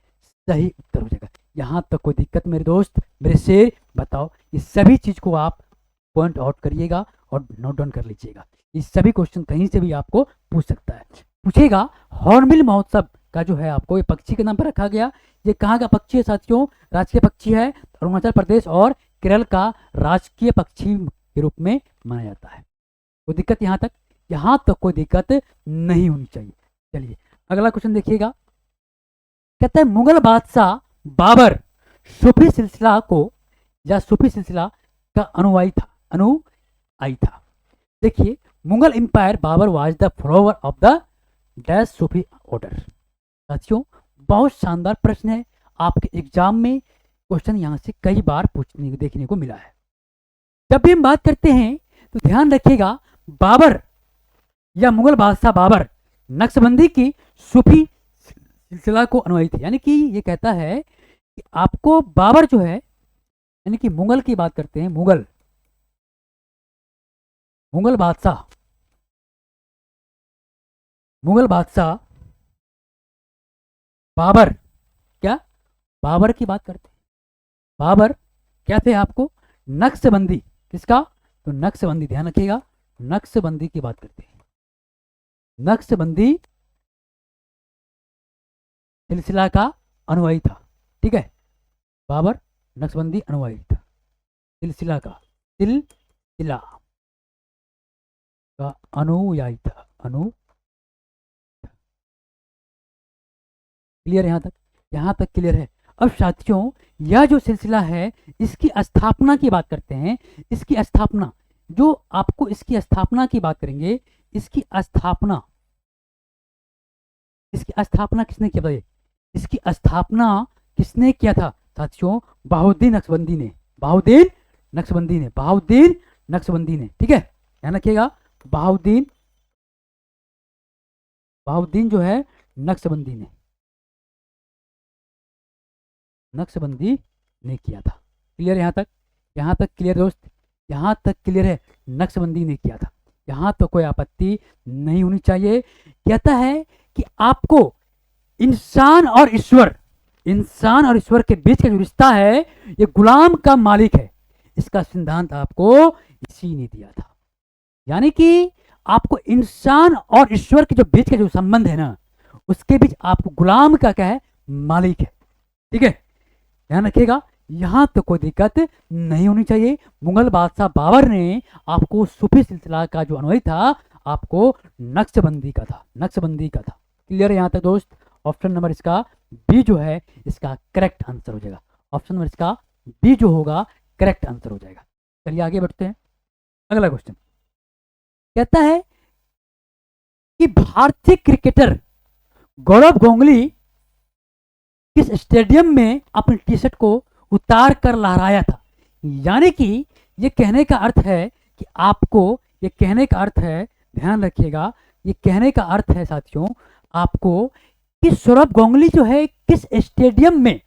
[SPEAKER 1] सही उत्तर हो जाएगा। यहाँ तक कोई दिक्कत मेरे दोस्त, मेरे शेर, बताओ ये सभी चीज़ को आप पॉइंट आउट करिएगा और नोट डाउन कर लीजिएगा, ये सभी क्वेश्चन कहीं से भी आपको पूछ सकता है, पूछेगा। हॉर्नबिल महोत्सव का जो है आपको ये पक्षी के नाम पर रखा गया, ये कहाँ का पक्षी है साथियों, राजकीय पक्षी है, अरुणाचल प्रदेश और केरल का राजकीय पक्षी के रूप में माना जाता है। कोई दिक्कत यहाँ तक कोई दिक्कत नहीं होनी चाहिए। चलिए अगला क्वेश्चन देखिएगा, कहता है मुगल बादशाह बाबर सूफी सिलसिला को या सूफी सिलसिला का अनुयायी था। देखिए Mughal empire Babur was the follower of the dash Sufi order. साथियों बहुत शानदार प्रश्न है, आपके एग्जाम में क्वेश्चन यहाँ से कई बार देखने को मिला है। जब भी हम बात करते हैं तो ध्यान रखिएगा बाबर या मुगल बादशाह बाबर नक्शबंदी की सूफी सिलसिला को अनुयायी थे, यानी कि ये कहता है कि आपको बाबर जो है, यानी कि मुगल की बात करते हैं, मुगल बादशाह बाबर, क्या बाबर की बात करते हैं, बाबर क्या थे आपको नक्शबंदी, किसका, तो नक्शबंदी, ध्यान रखिएगा नक्शबंदी की बात करते हैं, नक्शबंदी सिलसिला का अनुयायी था, ठीक है, बाबर नक्शबंदी अनुयायी था, सिलसिला का अनुयायी था, क्लियर यहाँ तक क्लियर है। अब साथियों यह जो सिलसिला है इसकी स्थापना की बात करते हैं, इसकी स्थापना जो आपको, इसकी स्थापना की बात करेंगे, इसकी स्थापना किसने किया था, इसकी स्थापना किसने किया था साथियों, बहाउद्दीन नक्शबंदी ने, बहाउद्दीन नक्शबंदी ने, ठीक है, ध्यान रखिएगा। बहाउद्दीन, बहाउद्दीन जो है नक्शबंदी ने, नक्शबंदी ने किया था। क्लियर यहाँ तक? यहाँ तक क्लियर दोस्त? यहाँ तक क्लियर है? नक्शबंदी ने किया था, यहाँ तो कोई आपत्ति नहीं होनी चाहिए। कहता है कि आपको इंसान और ईश्वर, इंसान और ईश्वर के बीच का जो रिश्ता है ये गुलाम का मालिक है, इसका सिद्धांत आपको इसी ने दिया था। यानी कि आपको इंसान और ईश्वर के जो बीच का जो संबंध है ना, उसके बीच आपको गुलाम का क्या है? मालिक है, ठीक है, ध्यान रखिएगा। यहां तो कोई दिक्कत नहीं होनी चाहिए। मुगल बादशाह बाबर ने आपको सूफी सिलसिला का जो अनुयायी था आपको नक्शबंदी का था, नक्शबंदी का था। क्लियर है यहाँ तक दोस्त? ऑप्शन नंबर इसका बी जो है इसका करेक्ट आंसर हो जाएगा। ऑप्शन नंबर इसका बी जो होगा करेक्ट आंसर हो जाएगा। चलिए आगे बढ़ते हैं। अगला क्वेश्चन कहता है कि भारतीय क्रिकेटर गौरव गांगुली किस स्टेडियम में अपनी टी शर्ट को उतार कर लहराया था? यानी कि ये कहने का अर्थ है कि आपको, ये कहने का अर्थ है, ध्यान रखिएगा, ये कहने का अर्थ है साथियों आपको कि सौरभ गांगुली जो है किस स्टेडियम में,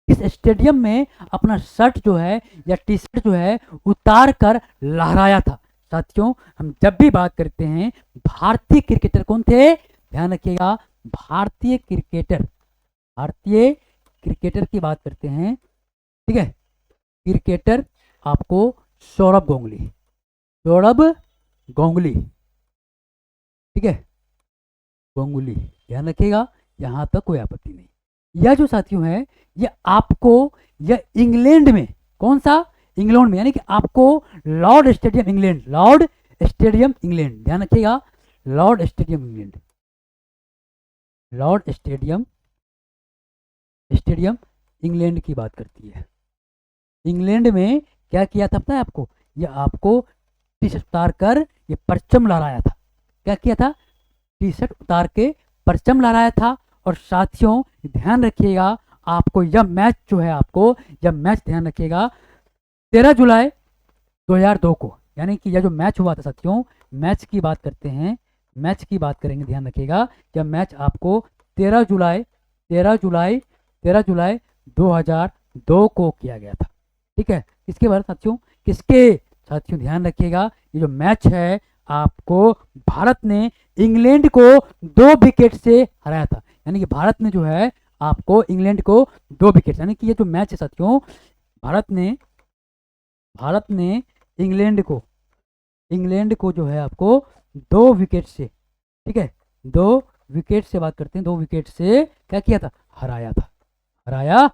[SPEAKER 1] किस स्टेडियम में अपना शर्ट जो है या टी शर्ट जो है उतार कर लहराया था। साथियों हम जब भी बात करते हैं भारतीय क्रिकेटर कौन थे, ध्यान रखिएगा, भारतीय क्रिकेटर, भारतीय क्रिकेटर की बात करते हैं, ठीक है, क्रिकेटर आपको सौरभ गांगुली, सौरभ गांगुली, ठीक है, गांगुली, ध्यान रखिएगा, यहां तक कोई आपत्ति नहीं। यह जो साथियों है ये आपको, यह इंग्लैंड में, कौन सा? इंग्लैंड में, यानी कि आपको Lord stadium England, Lord stadium England, ध्यान रखिएगा, Lord stadium England, Lord stadium, stadium England की बात करती है। इंग्लैंड में क्या किया था पता है आपको? ये आपको टी शर्ट उतार कर ये परचम लहराया था। क्या किया था? टी शर्ट उतार के परचम लहराया था। और साथियों ध्यान रखिएगा, आपको यह मैच जो है, आपको यह मैच ध्यान रखिएगा 13 जुलाई 2002 को, यानी कि यह जो मैच हुआ था साथियों, मैच की बात करते हैं, मैच की बात करेंगे, ध्यान रखिएगा, यह मैच आपको 13 जुलाई 2002 को किया गया था, ठीक है। किसके बारे साथियों? किसके? साथियों ध्यान रखिएगा, ये जो मैच है आपको भारत ने इंग्लैंड को 2 विकेट से हराया था। यानी कि भारत ने जो है आपको इंग्लैंड को 2 विकेट, यानी कि ये जो मैच है साथियों भारत ने इंग्लैंड को जो है आपको 2 विकेट से, ठीक है, 2 विकेट से बात करते हैं, 2 विकेट से क्या किया था? हराया था, हराया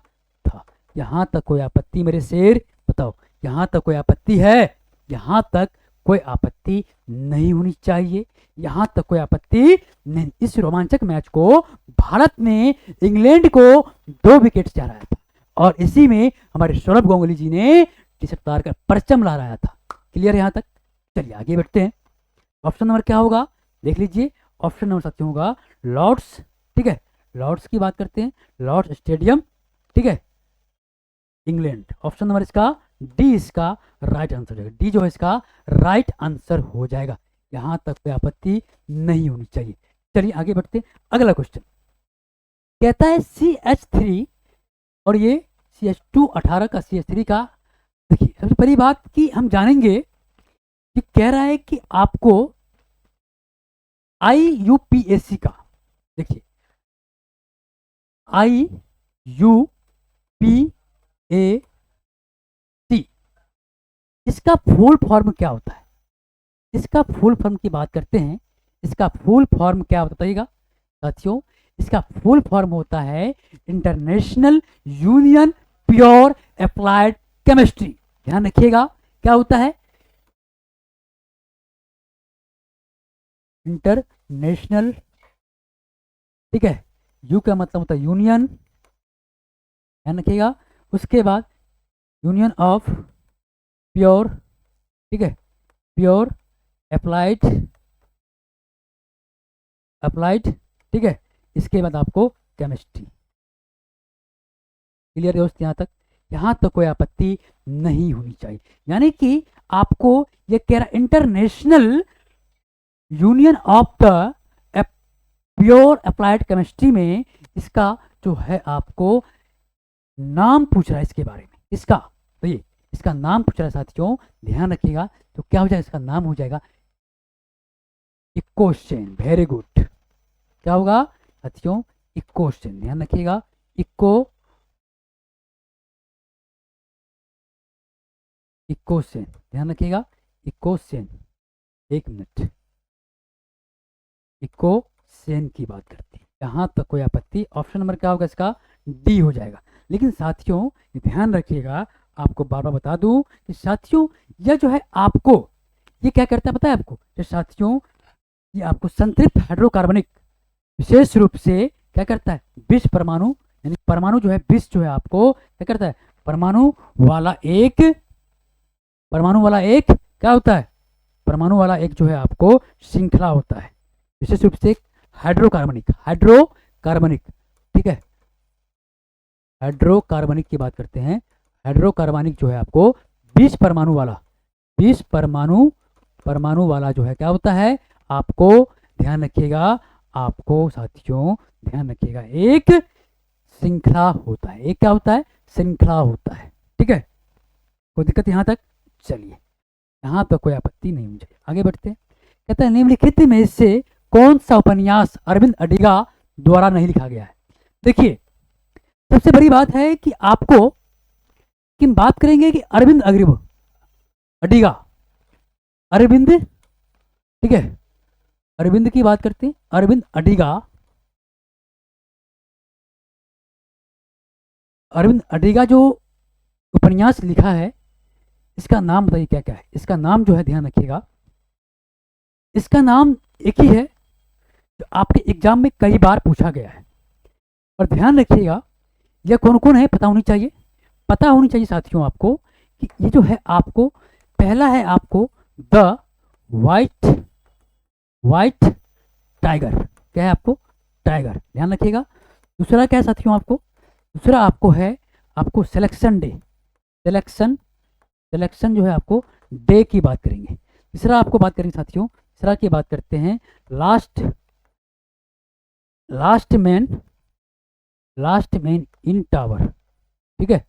[SPEAKER 1] था। यहां तक कोई आपत्ति मेरे शेर? बताओ, यहां तक कोई आपत्ति है? यहां तक कोई आपत्ति नहीं होनी चाहिए, यहां तक कोई आपत्ति नहीं। इस रोमांचक मैच को भारत ने इंग्लैंड को 2 विकेट से हराया था और इसी में हमारे सौरभ गांगुली जी ने टी शर्ट उतार कर परचम लहराया था। क्लियर यहां तक? चलिए आगे बढ़ते हैं। ऑप्शन नंबर क्या होगा देख लीजिए। ऑप्शन नंबर साथियों होगा लॉर्ड्स, ठीक है, लॉर्ड्स की बात करते हैं, लॉर्ड्स स्टेडियम, ठीक है, इंग्लैंड। ऑप्शन नंबर इसका डी इसका राइट आंसर हो जाएगा। डी जो है इसका राइट आंसर हो जाएगा। यहां तक कोई आपत्ति नहीं होनी चाहिए। चलिए आगे बढ़ते हैं। अगला क्वेश्चन कहता है CH3 और ये CH2 18 का CH3 का। देखिए सबसे पहली बात कि हम जानेंगे कि कह रहा है कि आपको IUPAC का, देखिए IUPAC इसका फुल फॉर्म क्या होता है? इसका फुल फॉर्म की बात करते हैं। इसका फुल फॉर्म क्या बताइएगा साथियों? इसका फुल फॉर्म होता है international union pure applied chemistry. ध्यान रखिएगा क्या होता है? इंटरनेशनल, ठीक है, यू का मतलब होता है यूनियन, ध्यान रखिएगा। उसके बाद यूनियन ऑफ प्योर, ठीक है, प्योर अप्लाइड, ठीक है, इसके बाद आपको केमिस्ट्री। क्लियर दोस्त? यहां तक कोई आपत्ति नहीं होनी चाहिए। यानी कि आपको ये कह रहा international union of the pure applied chemistry में इसका जो है आपको नाम पूछ रहा है इसके बारे में, इसका तो ये इसका नाम पूछ रहा है साथियों, ध्यान रखिएगा। तो क्या हो जाएगा, इसका नाम हो जाएगा इक्कोचेन। वेरी गुड, क्या होगा साथियों, इक्कोचेन, ध्यान रखिएगा। इक्कोचेन, ध्यान रखिएगा, इक्कोचेन। एक मिनट, इक्कोचेन की बात करते हैं, यहां तक कोई आपत्ति? ऑप्शन नंबर क्या होगा इसका, डी हो जाएगा। लेकिन साथियों ध्यान रखिएगा, आपको बार बार बता दूं कि साथियों यह जो है आपको ये क्या करता है पता है आपको, तो साथियों ये आपको संतृप्त हाइड्रोकार्बनिक विशेष रूप से क्या करता है, विष परमाणु, यानी परमाणु जो है विष जो है आपको क्या करता है, परमाणु वाला एक क्या होता है, परमाणु वाला एक जो है आपको श्रृंखला होता है, विशेष रूप से हाइड्रोकार्बनिक, ठीक है, हाइड्रोकार्बनिक की बात करते हैं। हाइड्रोकार्बनिक जो है आपको 20 परमाणु वाला जो है क्या होता है, आपको ध्यान रखिएगा, आपको साथियों ध्यान रखिएगा, एक श्रृंखला होता है, एक क्या होता है, श्रृंखला होता है, ठीक है। कोई दिक्कत यहाँ तक? चलिए, यहाँ तक कोई आपत्ति नहीं मुझे, आगे बढ़ते हैं। कहता है निम्नलिखित में से कौन सा उपन्यास अरविंद अडिगा द्वारा नहीं लिखा गया है? देखिए सबसे बड़ी बात है कि आपको कि हम बात करेंगे कि अरविंद अडिगा, अरविंद, ठीक है, अरविंद की बात करते हैं, अरविंद अडिगा जो उपन्यास लिखा है इसका नाम बताइए क्या क्या है? इसका नाम जो है ध्यान रखिएगा, इसका नाम एक ही है जो आपके एग्जाम में कई बार पूछा गया है, और ध्यान रखिएगा यह कौन कौन है पता होनी चाहिए साथियों आपको, कि ये जो है आपको पहला है आपको द वाइट टाइगर, क्या है आपको, टाइगर, ध्यान रखिएगा। दूसरा क्या है साथियों आपको, दूसरा आपको है आपको सिलेक्शन जो है आपको डे की बात करेंगे। तीसरा आपको बात करेंगे साथियों, तीसरा की बात करते हैं लास्ट मैन इन टावर, ठीक है,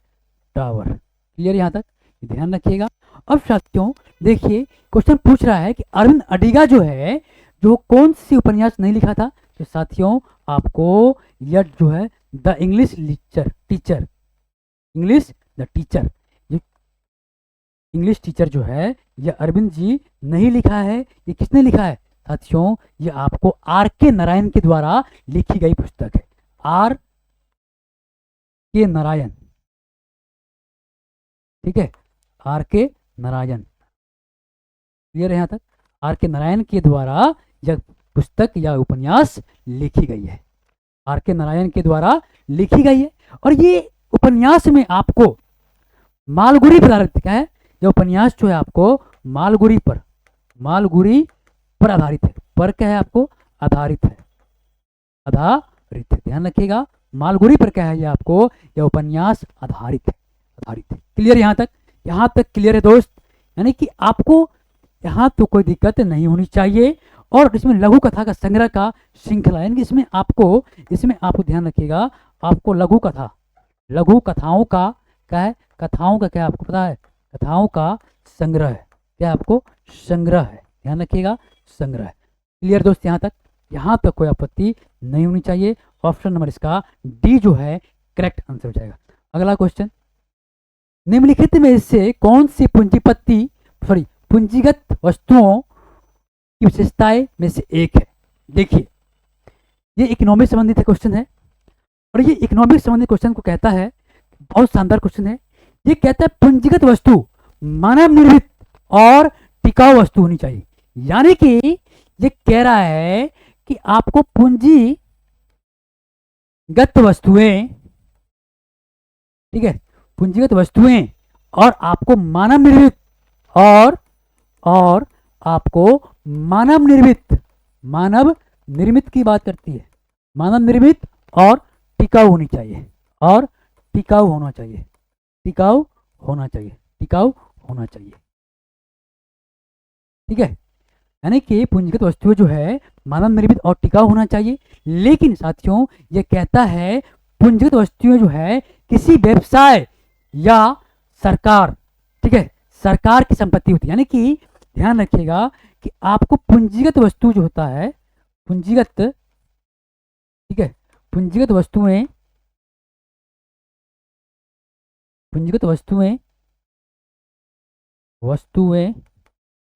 [SPEAKER 1] टावर, क्लियर यहाँ तक, ध्यान रखिएगा। अब साथियों देखिए क्वेश्चन पूछ रहा है कि अरविंद अडिगा जो है जो कौन सी उपन्यास नहीं लिखा था, तो साथियों आपको यह जो है the English teacher, English teacher जो है यह अरविंद जी नहीं लिखा है। ये किसने लिखा है साथियों, ये आपको आर के नारायण के द्वारा लिखी गई पुस्तक है, आर के नारायण, ठीक है, आर के नारायण, क्लियर है यहाँ तक, आर के नारायण के द्वारा यह पुस्तक या उपन्यास लिखी गई है, आर के नारायण के द्वारा लिखी गई है। और ये उपन्यास में आपको मालगुडी पर आधारित क्या है, यह उपन्यास जो है आपको मालगुडी पर आधारित है, पर क्या है आपको, आधारित है, ध्यान रखिएगा, मालगुडी पर क्या है ये आपको, यह उपन्यास आधारित है, क्लियर यहाँ तक क्लियर है दोस्त, यानी कि आपको यहाँ तो कोई दिक्कत नहीं होनी चाहिए। और इसमें लघु कथा का संग्रह का श्रृंखला, यानी कि इसमें आपको ध्यान रखिएगा, आपको लघु कथाओं का क्या है, कथाओं का क्या आपको पता है, कथाओं का संग्रह है, क्या आपको संग्रह है, ध्यान रखिएगा, संग्रह है, क्लियर दोस्त यहाँ तक कोई आपत्ति नहीं होनी चाहिए। ऑप्शन नंबर इसका डी जो है करेक्ट आंसर हो जाएगा। अगला क्वेश्चन, निम्नलिखित में से कौन सी पूंजीगत वस्तुओं की विशेषताएं में से एक है? देखिए ये इकोनॉमिक संबंधित क्वेश्चन है, और ये इकोनॉमिक संबंधित क्वेश्चन को कहता है, बहुत शानदार क्वेश्चन है, ये कहता है पूंजीगत वस्तु मानव निर्मित और टिकाऊ वस्तु होनी चाहिए। यानी कि ये कह रहा है कि आपको पूंजीगत वस्तुएं, ठीक है, पूंजीगत वस्तुएं और आपको मानव निर्मित और आपको मानव निर्मित की बात करती है, मानव निर्मित और टिकाऊ होनी चाहिए, और टिकाऊ होना चाहिए। ठीक है, यानी कि पूंजीगत वस्तुएं जो है मानव निर्मित और टिकाऊ होना चाहिए। लेकिन साथियों ये कहता है पूंजीगत वस्तुएं जो है किसी व्यवसाय या सरकार, ठीक है, सरकार की संपत्ति होती है। यानी कि ध्यान रखिएगा कि आपको पूंजीगत वस्तु जो होता है, पूंजीगत, ठीक है, पूंजीगत वस्तुएं, पूंजीगत वस्तुएं, वस्तुएं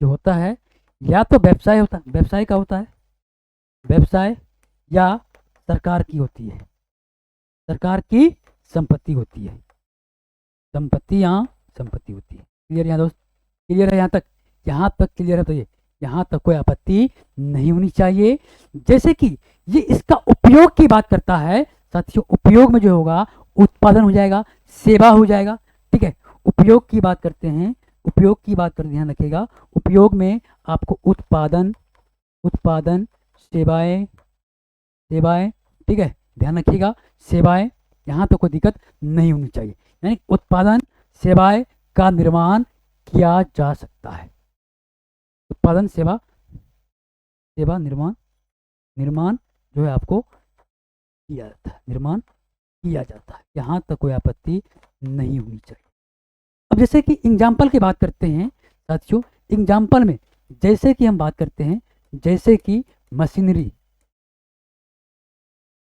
[SPEAKER 1] जो होता है या तो व्यवसाय होता है, व्यवसाय का होता है, व्यवसाय या सरकार की होती है, सरकार की संपत्ति होती है, संपत्ति या संपत्ति होती है। क्लियर यहाँ दोस्त, क्लियर है यहाँ तक? यहाँ तक क्लियर है? तो ये यहाँ तक कोई आपत्ति नहीं होनी चाहिए। जैसे कि ये इसका उपयोग की बात करता है साथियों, उपयोग में जो होगा उत्पादन हो जाएगा, सेवा हो जाएगा, ठीक है, उपयोग की बात करते हैं, उपयोग की बात कर ध्यान रखिएगा, उपयोग में आपको उत्पादन, उत्पादन, सेवाएं, सेवाएं, ठीक है, ध्यान रखिएगा, सेवाएं, यहाँ तो कोई दिक्कत नहीं होनी चाहिए। यानी उत्पादन सेवाएं का निर्माण किया जा सकता है, उत्पादन सेवा, सेवा निर्माण, निर्माण जो है आपको किया जाता है, निर्माण किया जाता है, यहाँ तक कोई आपत्ति नहीं होनी चाहिए। अब जैसे कि एग्जाम्पल की बात करते हैं साथियों, एग्जाम्पल में जैसे कि हम बात करते हैं, जैसे कि मशीनरी,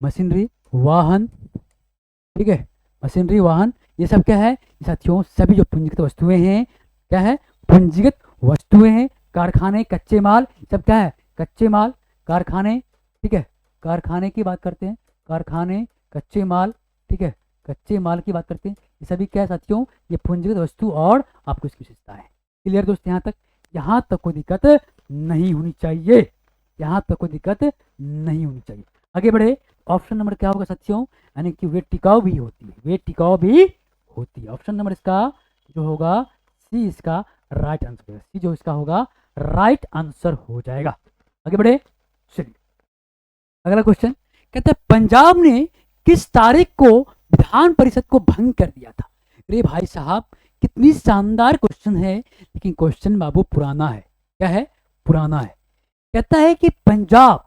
[SPEAKER 1] मशीनरी, वाहन, ठीक है, मशीनरी, वाहन, ये सब क्या है साथियों? सभी जो पूंजीगत वस्तुएं हैं, क्या है? पूंजीगत वस्तुएं हैं। कारखाने, कच्चे माल, सब क्या है? कच्चे माल, कारखाने, ठीक है, कारखाने की बात करते हैं, कारखाने, कच्चे माल, ठीक है, कच्चे माल की बात करते हैं, ये सभी क्या है साथियों? ये पूंजीगत वस्तु और आपको इसकी विशेषता है। क्लियर दोस्त यहाँ तक? यहाँ तक कोई दिक्कत नहीं होनी चाहिए, यहाँ तक कोई दिक्कत नहीं होनी चाहिए। आगे बढ़े, ऑप्शन नंबर क्या होगा साथियों? यानी कि वे टिकाऊ भी होती है, वे टिकाऊ भी होती है। ऑप्शन नंबर इसका जो होगा सी, इसका राइट आंसर होगा, सी जो इसका होगा राइट आंसर हो जाएगा। आगे बढ़े, चलिए अगला क्वेश्चन कहता है पंजाब ने किस तारीख को विधान परिषद को भंग कर दिया था? अरे भाई साहब कितनी शानदार क्वेश्चन है, लेकिन क्वेश्चन बाबू पुराना है। क्या है? पुराना है। कहता है कि पंजाब,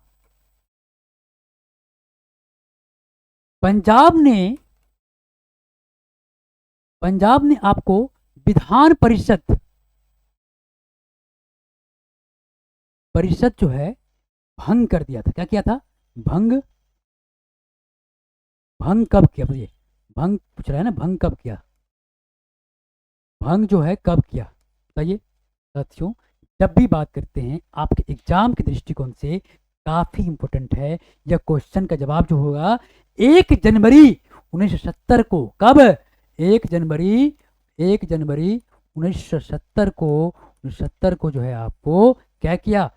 [SPEAKER 1] पंजाब ने, पंजाब ने आपको विधान परिषद, परिषद जो है भंग कर दिया था। क्या किया था? भंग, भंग कब किया? ये भंग पूछ रहा है ना, भंग कब किया? भंग जो है कब किया बताइए साथियों। जब भी बात करते हैं आपके एग्जाम के दृष्टिकोण से काफी इंपॉर्टेंट है, यह क्वेश्चन का जवाब जो होगा 1 जनवरी 1970 को, कब? 1 जनवरी, 1 जनवरी 1970 को, 1970 को जो है आपको क्या किया?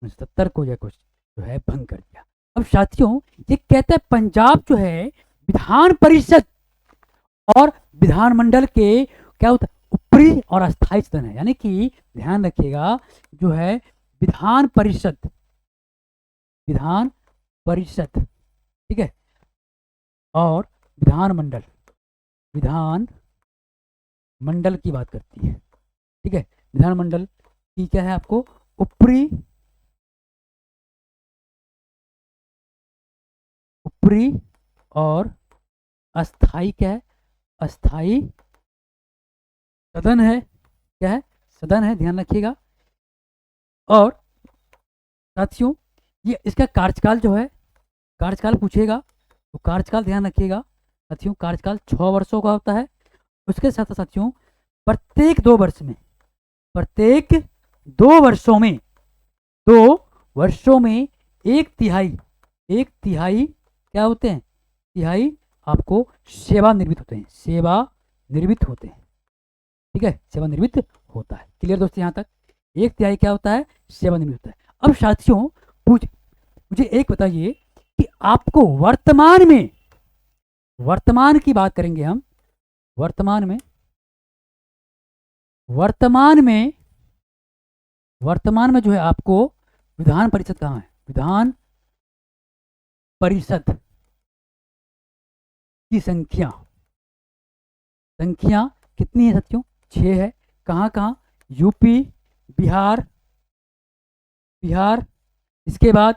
[SPEAKER 1] 1970 को जो है भंग कर दिया। अब साथियों ये कहता है पंजाब जो है विधान परिषद और विधानमंडल के क्या होता है? ऊपरी और अस्थायी सदन है। यानी कि ध्यान रखिएगा जो है विधान परिषद, विधान परिषद, ठीक है, और विधानमंडल, विधान मंडल की बात करती है, ठीक है, विधानमंडल की क्या है आपको? ऊपरी, ऊपरी और अस्थाई, क्या है? अस्थाई सदन है। क्या है? सदन है, ध्यान रखिएगा। और साथियों ये इसका कार्यकाल जो है, कार्यकाल पूछेगा तो कार्यकाल ध्यान रखिएगा साथियों, कार्यकाल 6 वर्षों का होता है। उसके साथ साथियों प्रत्येक 2 वर्ष में, प्रत्येक 2 वर्षों में, 2 वर्षों में 1/3, 1/3 क्या होते हैं? तिहाई आपको सेवानिवृत्त होते हैं, सेवानिवृत्त होते हैं, ठीक है, सेवानिवृत्त होता है। क्लियर दोस्तों यहाँ तक? 1/3 क्या होता है? सेवानिवृत्त होता है। अब साथियों मुझे एक बताइए कि आपको वर्तमान में, वर्तमान की बात करेंगे हम, वर्तमान में, वर्तमान में, वर्तमान में जो है आपको विधान परिषद कहाँ है? विधान परिषद की संख्या, संख्या कितनी है साथियों? 6 है। कहाँ कहाँ? यूपी, बिहार, बिहार, इसके बाद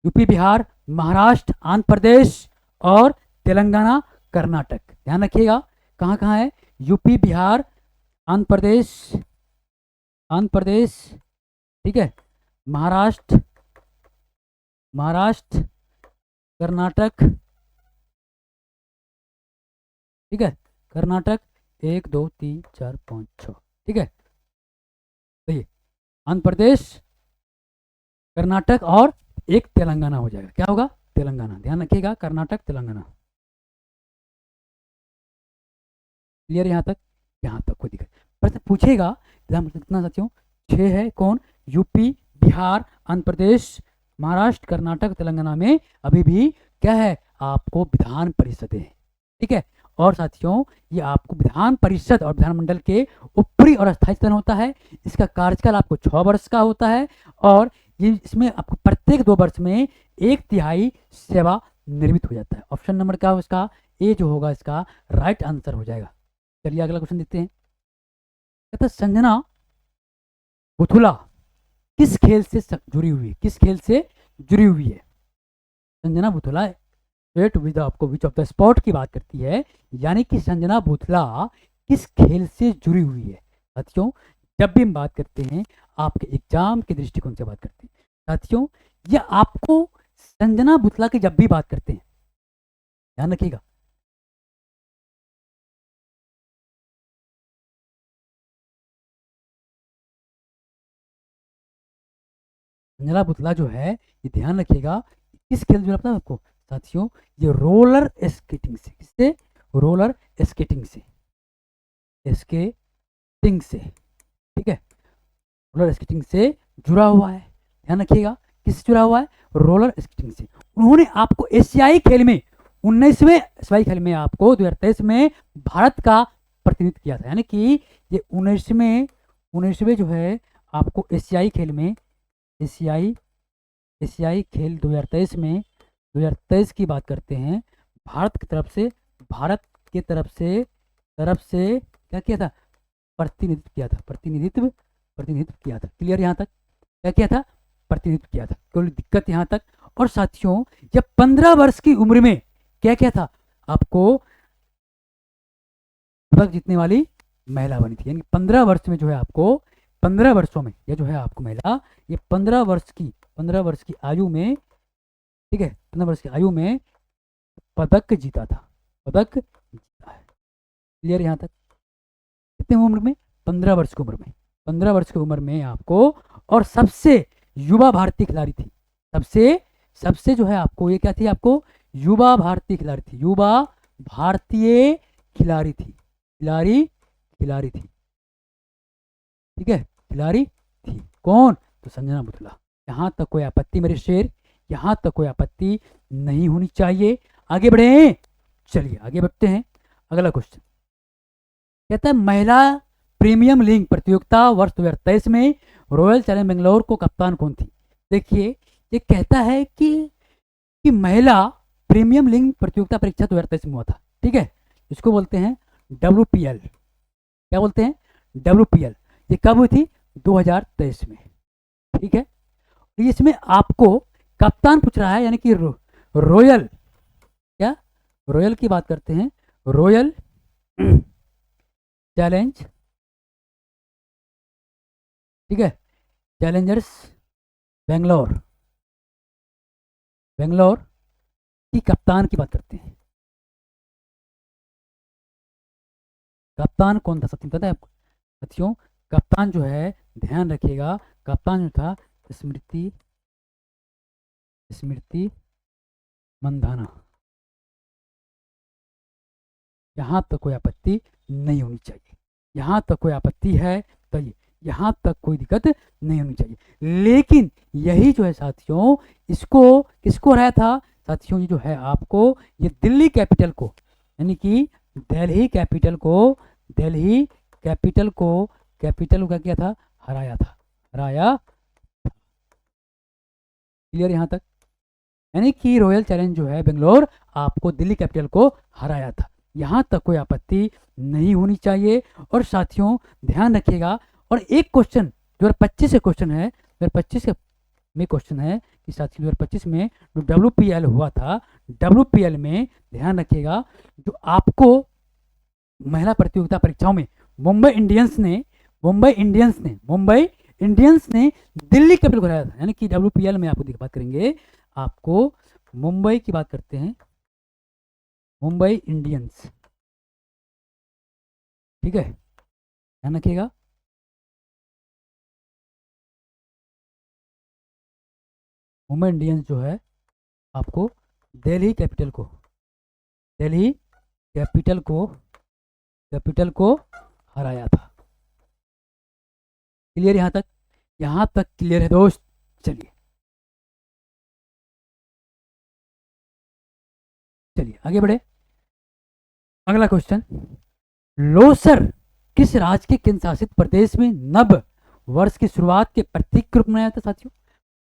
[SPEAKER 1] यूपी, बिहार, महाराष्ट्र, आंध्र प्रदेश और तेलंगाना, कर्नाटक। ध्यान रखिएगा कहाँ कहाँ है, यूपी, बिहार, आंध्र प्रदेश, आंध्र प्रदेश, ठीक है, महाराष्ट्र, महाराष्ट्र, कर्नाटक, ठीक है, कर्नाटक, 1 2 3 4 5 6, ठीक है। तो ये आंध्र प्रदेश, कर्नाटक और एक तेलंगाना हो जाएगा। क्या होगा, तेलंगाना। ध्यान रखिएगा, कर्नाटक, तेलंगाना। क्लियर यहाँ तक, यहाँ तक कोई दिक्कत प्रश्न पूछेगा। ध्यान कितना साथियों, 6 है। कौन, यूपी, बिहार, आंध्र प्रदेश, महाराष्ट्र, कर्नाटक, तेलंगाना में अभी भी क्या है, आपको विधान परिषद है, ठीक है। और साथियों ये आपको विधान परिषद और विधानमंडल के ऊपरी और अस्थायी सदन होता है। इसका कार्यकाल आपको 6 वर्ष का होता है और ये इसमें आपको प्रत्येक 2 वर्ष में 1/3 सेवा निर्मित हो जाता है। ऑप्शन नंबर क्या होगा इसका, ए जो होगा इसका राइट आंसर हो जाएगा। चलिए अगला क्वेश्चन देखते हैं। कहता है संजना बुथुला किस खेल से जुड़ी हुई है, किस खेल से जुड़ी हुई है। संजना बुथुला स्टेट विद आपको विच ऑफ द स्पोर्ट की बात करती है, यानी कि संजना बुथुला किस खेल से जुड़ी हुई है। साथियों जब भी हम बात करते हैं आपके एग्जाम के दृष्टिकोण से बात करते हैं, साथियों ये आपको संजना बुथुला की जब भी बात करते हैं ध्यान रखिएगा, संजना बुथुला जो है ये ध्यान रखिएगा किस खेल से जुड़ा, पता है आपको साथियों, ये रोलर स्केटिंग से, किससे, रोलर स्केटिंग से, स्केटिंग से, ठीक है, रोलर स्केटिंग से जुड़ा हुआ है। ध्यान रखिएगा किससे जुड़ा हुआ है, रोलर स्केटिंग से। उन्होंने आपको एशियाई खेल में 19वें एशियाई खेल में आपको 2023 में भारत का प्रतिनिधित्व किया था, यानी कि ये 19वें जो है आपको एशियाई खेल में, एशियाई खेल 2023 की बात करते हैं, भारत की तरफ से, भारत के तरफ से क्या किया था, प्रतिनिधित्व किया था। क्लियर यहाँ तक, क्या किया था, प्रतिनिधित्व किया था। कोई दिक्कत यहाँ तक। और साथियों जब 15 वर्ष की उम्र में क्या किया था, आपको पदक जीतने वाली महिला बनी थी, यानी 15 वर्ष में जो है आपको, 15 वर्षों में ये जो है आपको महिला, ये 15 वर्ष की आयु में, ठीक है, 15 वर्ष की आयु में पदक जीता था, पदक जीता है। क्लियर यहाँ तक, कितने उम्र में, 15 वर्ष की उम्र में, 15 वर्ष की उम्र में आपको, और सबसे युवा भारतीय खिलाड़ी थी, सबसे जो है आपको ये क्या थी, आपको युवा भारतीय खिलाड़ी थी, युवा भारतीय खिलाड़ी थी, खिलाड़ी थी, ठीक है, खिलाड़ी थी। कौन, तो संजना बुथुला। यहाँ तक कोई आपत्ति मेरे शेर, यहाँ तक कोई आपत्ति नहीं होनी चाहिए। आगे बढ़े, चलिए आगे बढ़ते हैं। अगला क्वेश्चन कहता है महिला प्रीमियम लीग प्रतियोगिता वर्ष 2023 में रॉयल चैलेंज बेंगलोर को कप्तान कौन थी। देखिए ये कहता है कि महिला प्रीमियम लीग प्रतियोगिता परीक्षा 2023 में हुआ था, ठीक है, इसको बोलते हैं WPL। क्या बोलते हैं, WPL। ये कब हुई थी, 2023 में, ठीक है। इसमें आपको कप्तान पूछ रहा है, यानी कि रॉयल, क्या, रॉयल की बात करते हैं, रॉयल चैलेंज, ठीक है, चैलेंजर्स बेंगलोर की कप्तान की बात करते हैं। कप्तान कौन था साथियों, पता है आपको साथियों, कप्तान जो है ध्यान रखिएगा, कप्तान जो था स्मृति मंधाना। यहाँ तक कोई आपत्ति नहीं होनी चाहिए, यहाँ तक कोई आपत्ति है तो यहाँ तक कोई दिक्कत नहीं होनी चाहिए। लेकिन यही जो है साथियों, इसको किसको हराया था साथियों, ये जो है आपको, ये दिल्ली कैपिटल को, यानी कि दिल्ली कैपिटल को क्या किया था, हराया था। क्लियर यहाँ तक, यानी कि रॉयल चैलेंज जो है बेंगलोर आपको दिल्ली कैपिटल को हराया था। यहाँ तक कोई आपत्ति नहीं होनी चाहिए। और साथियों ध्यान रखिएगा, और एक क्वेश्चन 2025 का क्वेश्चन है, 2025 का में क्वेश्चन है कि साथियों 2025 में जो WPL हुआ था, WPL में ध्यान रखिएगा जो आपको महिला प्रतियोगिता परीक्षाओं में मुंबई इंडियंस ने दिल्ली कैपिटल को हराया था। यानी कि WPL में आपको बात करेंगे, आपको मुंबई की बात करते हैं, मुंबई इंडियंस, ठीक है, ध्यान रखिएगा। मुंबई इंडियंस जो है आपको दिल्ली कैपिटल को हराया था। क्लियर यहाँ तक क्लियर है दोस्त। चलिए आगे बढ़े। अगला क्वेश्चन, लोसर किस राज्य के केंद्र शासित प्रदेश में नव वर्ष की शुरुआत के प्रतीक के रूप में मनाया जाता है? साथियों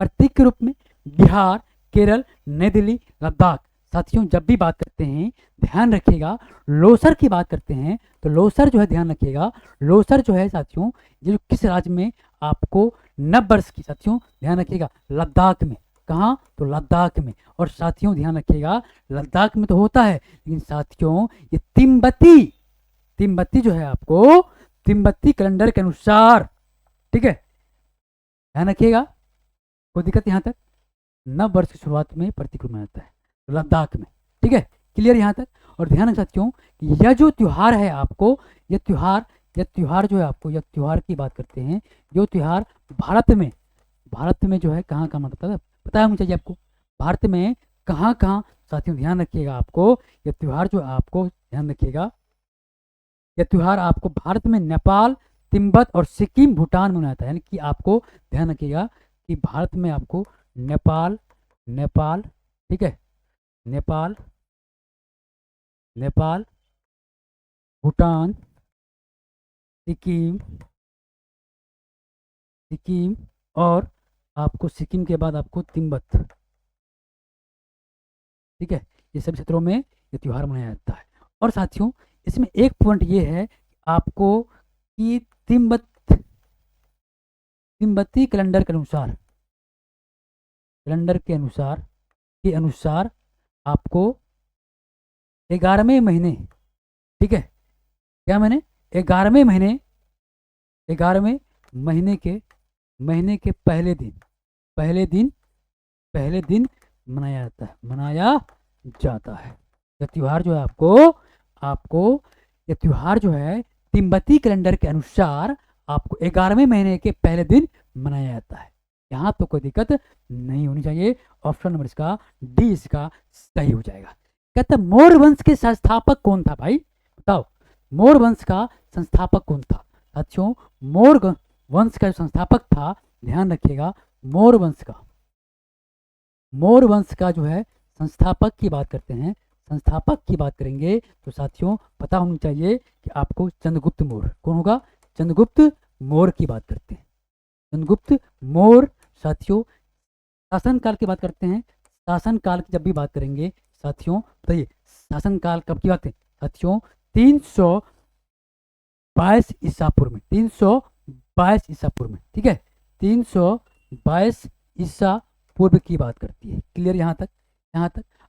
[SPEAKER 1] प्रतीक के रूप में बिहार, केरल, नई दिल्ली, लद्दाख। साथियों जब भी बात करते हैं ध्यान रखिएगा, लोसर की बात करते हैं तो लोसर जो है, ध्यान रखिएगा, लोसर जो है साथियों ये जो किस राज्य में आपको नव वर्ष की, साथियों ध्यान रखिएगा, लद्दाख में। कहाँ? तो लद्दाख में। और साथियों ध्यान रखिएगा लद्दाख में तो होता है, लेकिन साथियों ये तिब्बती जो है आपको तिब्बती कैलेंडर के अनुसार, ठीक है, ध्यान रखिएगा, कोई दिक्कत यहाँ तक, नव वर्ष की शुरुआत में प्रतीक रूप में आता है लद्दाख में, ठीक है, क्लियर यहाँ तक। और ध्यान रखें साथियों यह जो त्योहार है आपको, यह त्योहार जो है आपको, यह त्योहार की बात करते हैं, जो त्योहार भारत में जो है कहाँ कहाँ मनाता है पता है मुझे चाहिए आपको, भारत में कहाँ कहाँ। साथियों ध्यान रखिएगा, आपको यह त्योहार जो आपको, ध्यान रखिएगा, यह त्योहार आपको भारत में नेपाल, तिब्बत और सिक्किम, भूटान में मनाता है। यानी कि आपको ध्यान रखिएगा कि भारत में आपको नेपाल, ठीक है, नेपाल, भूटान, सिक्किम और आपको सिक्किम के बाद आपको तिब्बत, ठीक है, ये सभी क्षेत्रों में ये त्यौहार मनाया जाता है। और साथियों इसमें एक पॉइंट ये है आपको कि तिब्बती कैलेंडर के अनुसार आपको 11वें महीने, ठीक है, क्या महीने? 11वें महीने के पहले दिन मनाया जाता है। यह त्योहार जो है आपको यह त्योहार जो है तिब्बती कैलेंडर के अनुसार आपको 11वें महीने के पहले दिन मनाया जाता है। यहाँ तो कोई दिक्कत नहीं होनी चाहिए। ऑप्शन नंबर इसका डी इसका सही हो जाएगा। कहते हैं मौर्य वंश के संस्थापक कौन था भाई? बताओ, मौर्य वंश का संस्थापक कौन था? साथियों मौर्य वंश का संस्थापक था, ध्यान रखिएगा, मौर्य वंश का जो है संस्थापक की बात करते हैं, संस्थापक की बात करेंगे तो साथियों पता होना चाहिए कि आपको चंद्रगुप्त मौर्य। कौन होगा? चंद्रगुप्त मौर्य की बात करते हैं। चंद्रगुप्त मौर्य साथियों शासनकाल की बात करते हैं। शासनकाल की जब भी बात करेंगे साथियों बताइए, शासनकाल कब की बात है साथियों? 322 ईसा पूर्व में, 322 ईसा पूर्व में, ठीक है, 322 ईसा पूर्व की बात करती है। क्लियर यहाँ तक?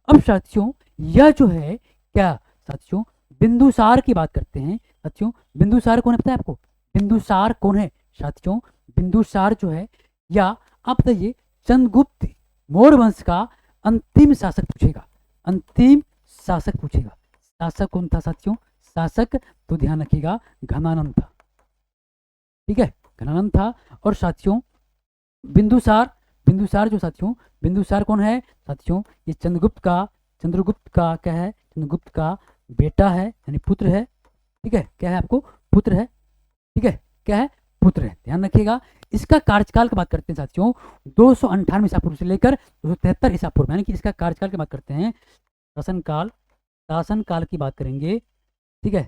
[SPEAKER 1] अब साथियों यह जो है क्या साथियों बिंदुसार की बात करते हैं। साथियों बिंदुसार कौन है पता है आपको? बिंदुसार कौन है साथियों? बिंदुसार जो है, या आप बताइए चंद्रगुप्त मौर्य वंश का अंतिम शासक पूछेगा, शासक कौन था साथियों? शासक तो ध्यान रखिएगा घनानंद था, ठीक है, घनानंद था। और साथियों बिंदुसार जो साथियों बिंदुसार कौन है साथियों? ये चंद्रगुप्त का क्या है? चंद्रगुप्त का बेटा है, यानी पुत्र है, ठीक है, क्या है आपको? पुत्र है, ठीक है, क्या है? पुत्र है, ध्यान रखिएगा। इसका कार्यकाल की बात करते हैं साथियों 298 ईसा पूर्व से लेकर 273 ईसा पूर्व, यानी कि इसका कार्यकाल की बात करते हैं। शासनकाल की बात करेंगे, ठीक है,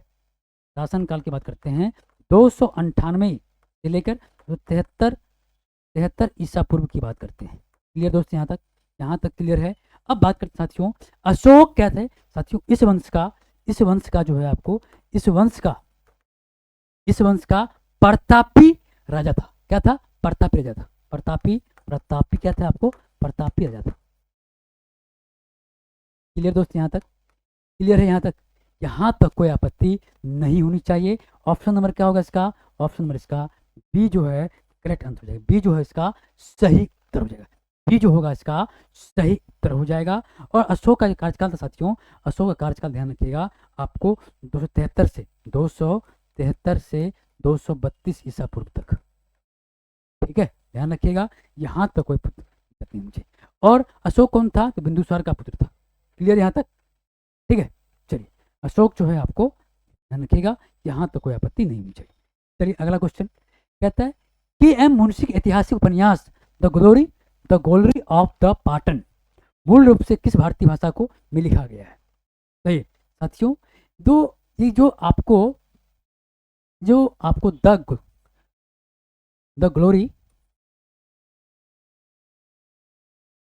[SPEAKER 1] शासनकाल की बात करते हैं 298 से लेकर 73 ईसा पूर्व की बात करते हैं। क्लियर दोस्त? यहाँ तक क्लियर है। अब बात करते हैं साथियों अशोक क्या थे साथियों? इस वंश का जो है आपको, इस वंश का प्रतापी राजा था। क्या था? प्रतापी राजा था, प्रतापी प्रतापी क्या था आपको, प्रतापी राजा था। क्लियर दोस्त, यहाँ तक क्लियर है? यहाँ तक, यहाँ तक कोई आपत्ति नहीं होनी चाहिए। ऑप्शन नंबर क्या होगा इसका, ऑप्शन नंबर इसका बी जो है करेक्ट आंसर हो जाएगा, बी जो है इसका सही उत्तर हो जाएगा, बी जो होगा इसका सही उत्तर हो जाएगा। और अशोक का जो कार्यकाल था साथियों, अशोक का कार्यकाल ध्यान रखिएगा आपको 273 से 232 ईसा पूर्व तक, ठीक है, ध्यान रखिएगा, यहाँ तक कोई दिक्कत नहीं मुझे। और अशोक कौन था, तो बिंदुसार का पुत्र था। क्लियर यहाँ तक, ठीक है। चलिए अशोक जो है आपको ध्यान रखिएगा, यहाँ तो कोई आपत्ति नहीं होनी चाहिए। चलिए अगला क्वेश्चन कहता है कि एम मुंशी के ऐतिहासिक उपन्यास द गोलरी ऑफ द पाटन मूल रूप से किस भारतीय भाषा को में लिखा गया है। सही साथियों, ये जो आपको द ग्लोरी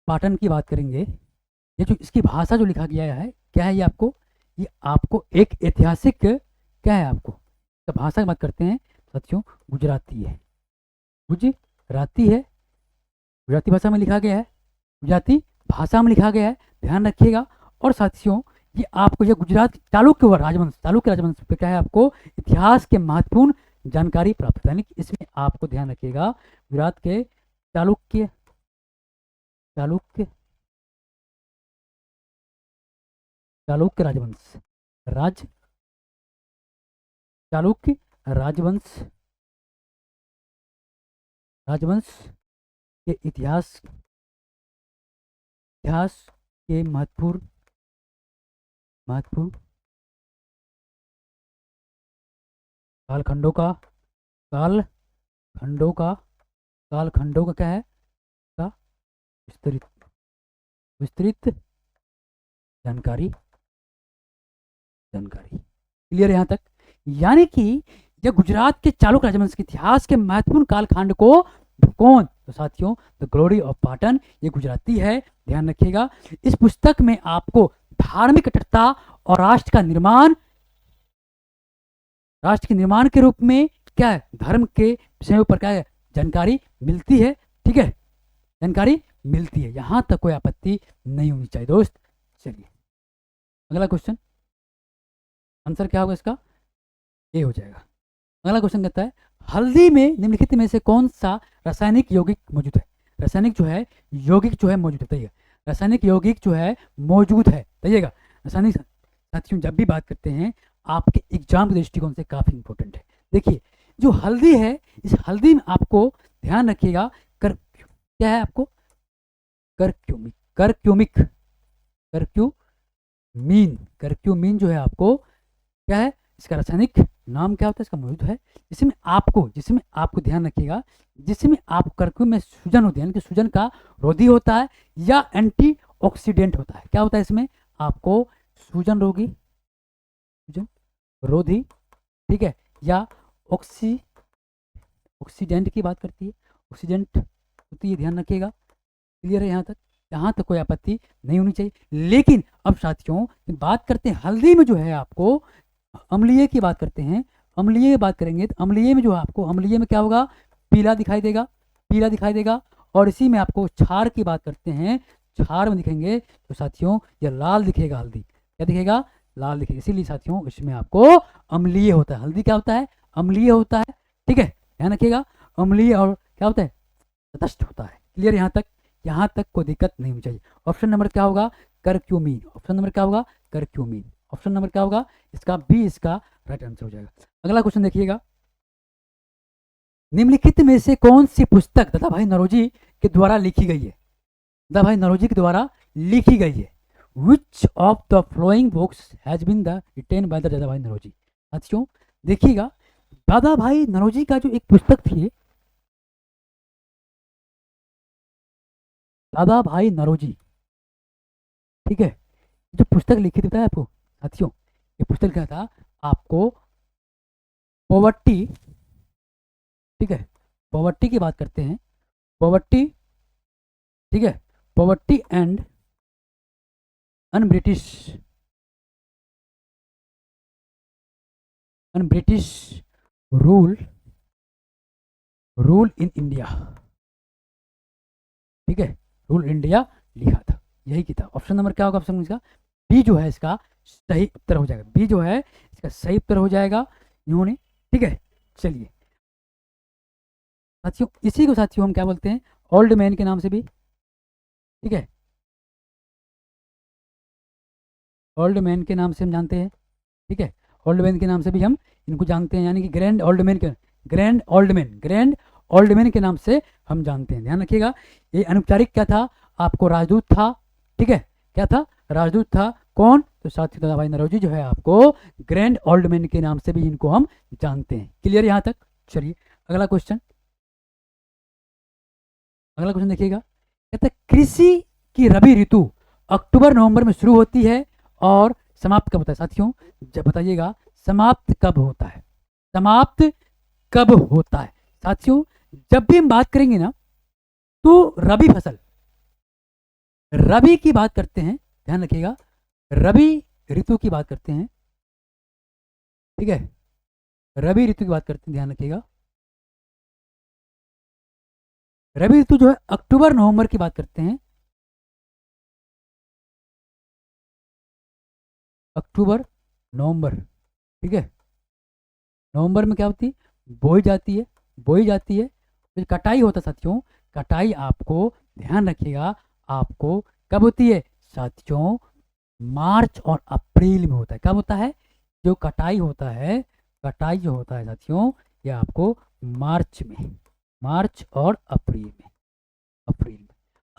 [SPEAKER 1] पाटन की बात करेंगे, ये जो इसकी भाषा जो लिखा गया है क्या है, ये आपको एक ऐतिहासिक क्या है, आपको तो भाषा की बात करते हैं साथियों, गुजराती है, गुजराती भाषा में लिखा गया है, गुजराती भाषा में लिखा गया है, ध्यान रखिएगा। और साथियों ये आपको ये गुजरात चालुक्य राजवंश पे क्या है, आपको इतिहास के महत्वपूर्ण जानकारी प्राप्त है, यानी कि इसमें आपको ध्यान रखिएगा गुजरात के चालुक्य राजवंश चालुक्य राजवंश के इतिहास के महत्वपूर्ण कालखंडों का क्या है, का विस्तृत जानकारी। क्लियर है यहाँ तक, यानी कि यह गुजरात के चालुक्य राजवंश के इतिहास के महत्वपूर्ण कालखंड को कौन, तो साथियों द ग्लोरी ऑफ पाटन ये गुजराती है, ध्यान रखिएगा। इस पुस्तक में आपको धार्मिक कट्टरता और राष्ट्र के निर्माण के रूप में क्या है, धर्म के विषयों पर क्या है जानकारी मिलती है, ठीक है, जानकारी मिलती है, यहां तक कोई आपत्ति नहीं होनी चाहिए दोस्त। चलिए अगला क्वेश्चन, आंसर क्या होगा इसका, ए हो जाएगा। अगला क्वेश्चन कहता है हल्दी में निम्नलिखित में से कौन सा रासायनिक यौगिक मौजूद है, रासायनिक यौगिक जो है मौजूद है, रासायनिक यौगिक जो है मौजूद है, बताइएगा। रासायनिक साथियों जब भी बात करते हैं आपके एग्जाम के दृष्टिकोण से काफी इंपॉर्टेंट है। देखिए जो हल्दी है, इस हल्दी में आपको ध्यान रखिएगा क्या है, आपको करक्यूमीन जो है आपको क्या है, इसका रासायनिक नाम क्या होता है, इसका मौजूद है, जिसमें आपको ध्यान रखिएगा, जिसमें आप करक्यूम में सूजन होती है, यानी कि सूजन का रोधी होता है या एंटीऑक्सीडेंट होता है, क्या होता है इसमें आपको सूजन रोधी, ठीक है, या ऑक्सीडेंट की बात करती है, ऑक्सीडेंट होती है, ध्यान रखिएगा। क्लियर है यहाँ तक कोई आपत्ति नहीं होनी चाहिए। लेकिन अब साथियों बात करते हैं हल्दी में जो है आपको अम्लीय की बात करते हैं, अम्लीय की बात करेंगे तो अम्लीय में जो है आपको अम्लीय में क्या होगा, पीला दिखाई देगा। और इसी में आपको क्षार की बात करते हैं, क्षार में दिखेंगे तो साथियों ये लाल दिखेगा, हल्दी क्या दिखेगा, लाल दिखेगा, इसीलिए साथियों इसमें आपको अम्लीय होता है, हल्दी क्या होता है, अम्लीय होता है, ठीक है, ध्यान रखिएगा, अम्लीय और क्या होता है, तटस्थ होता है। क्लियर यहाँ तक कोई दिक्कत नहीं होनी चाहिए। ऑप्शन नंबर क्या होगा, करक्यूमीन, ऑप्शन नंबर क्या होगा, करक्यूमीन, ऑप्शन नंबर क्या होगा इसका बी, इसका राइट आंसर हो जाएगा। अगला क्वेश्चन देखिएगा, निम्नलिखित में से कौन सी पुस्तक दादाभाई नौरोजी के द्वारा लिखी गई है, दादाभाई नौरोजी के द्वारा लिखी गई है, which of the flowing books has been the written by the Dadabhai Naoroji. साथियों देखिएगा दादाभाई नौरोजी का जो एक पुस्तक थी, दादाभाई नौरोजी, ठीक है, जो पुस्तक लिखी थी आपको साथियों, ये पुस्तक क्या था आपको पॉवर्टी, ठीक है, पॉवर्टी की बात करते हैं, पॉवर्टी, ठीक है, poverty and un British rule in India, ठीक है, रूल इंडिया लिखा था, यही किताब। ऑप्शन नंबर क्या होगा? ऑप्शन इसका बी जो है इसका सही उत्तर हो जाएगा, बी जो है इसका सही उत्तर हो जाएगा इन्होंने। ठीक है, चलिए साथियों, इसी को साथियों हम क्या बोलते हैं? ओल्ड मैन के नाम से भी, ठीक है, ओल्ड मैन के नाम से हम जानते हैं। ठीक है, ओल्ड मैन के नाम से भी हम इनको जानते हैं, यानी कि ग्रैंड ओल्ड मैन के, ग्रैंड ओल्ड मैन के नाम से हम जानते हैं। ध्यान रखिएगा, ये अनौपचारिक क्या था आपको? राजदूत था। ठीक है, क्या था? राजदूत था। कौन? तो साथी दादाभाई नौरोजी जो है आपको ग्रैंड ओल्ड मैन के नाम से भी इनको हम जानते हैं। क्लियर यहाँ तक? चलिए अगला क्वेश्चन, अगला क्वेश्चन देखिएगा, कहता है कृषि की रबी ऋतु अक्टूबर नवंबर में शुरू होती है और समाप्त कब होता है? साथियों जब बताइएगा समाप्त कब होता है, समाप्त कब होता है? साथियों जब भी हम बात करेंगे ना तो रबी फसल, रबी की बात करते हैं, ध्यान रखिएगा, रबी ऋतु की बात करते हैं। ठीक है, रबी ऋतु की बात करते हैं, ध्यान रखिएगा। रबी ऋतु जो है अक्टूबर नवंबर की बात करते हैं, अक्टूबर नवंबर। ठीक है, नवंबर में क्या होती है? बोई जाती है, बोई जाती है। फिर कटाई होता है साथियों, कटाई आपको ध्यान रखिएगा, आपको कब होती है साथियों? मार्च और अप्रैल में होता है। कब होता है जो कटाई होता है? कटाई जो होता है साथियों ये आपको मार्च में, मार्च और अप्रैल में, अप्रैल में।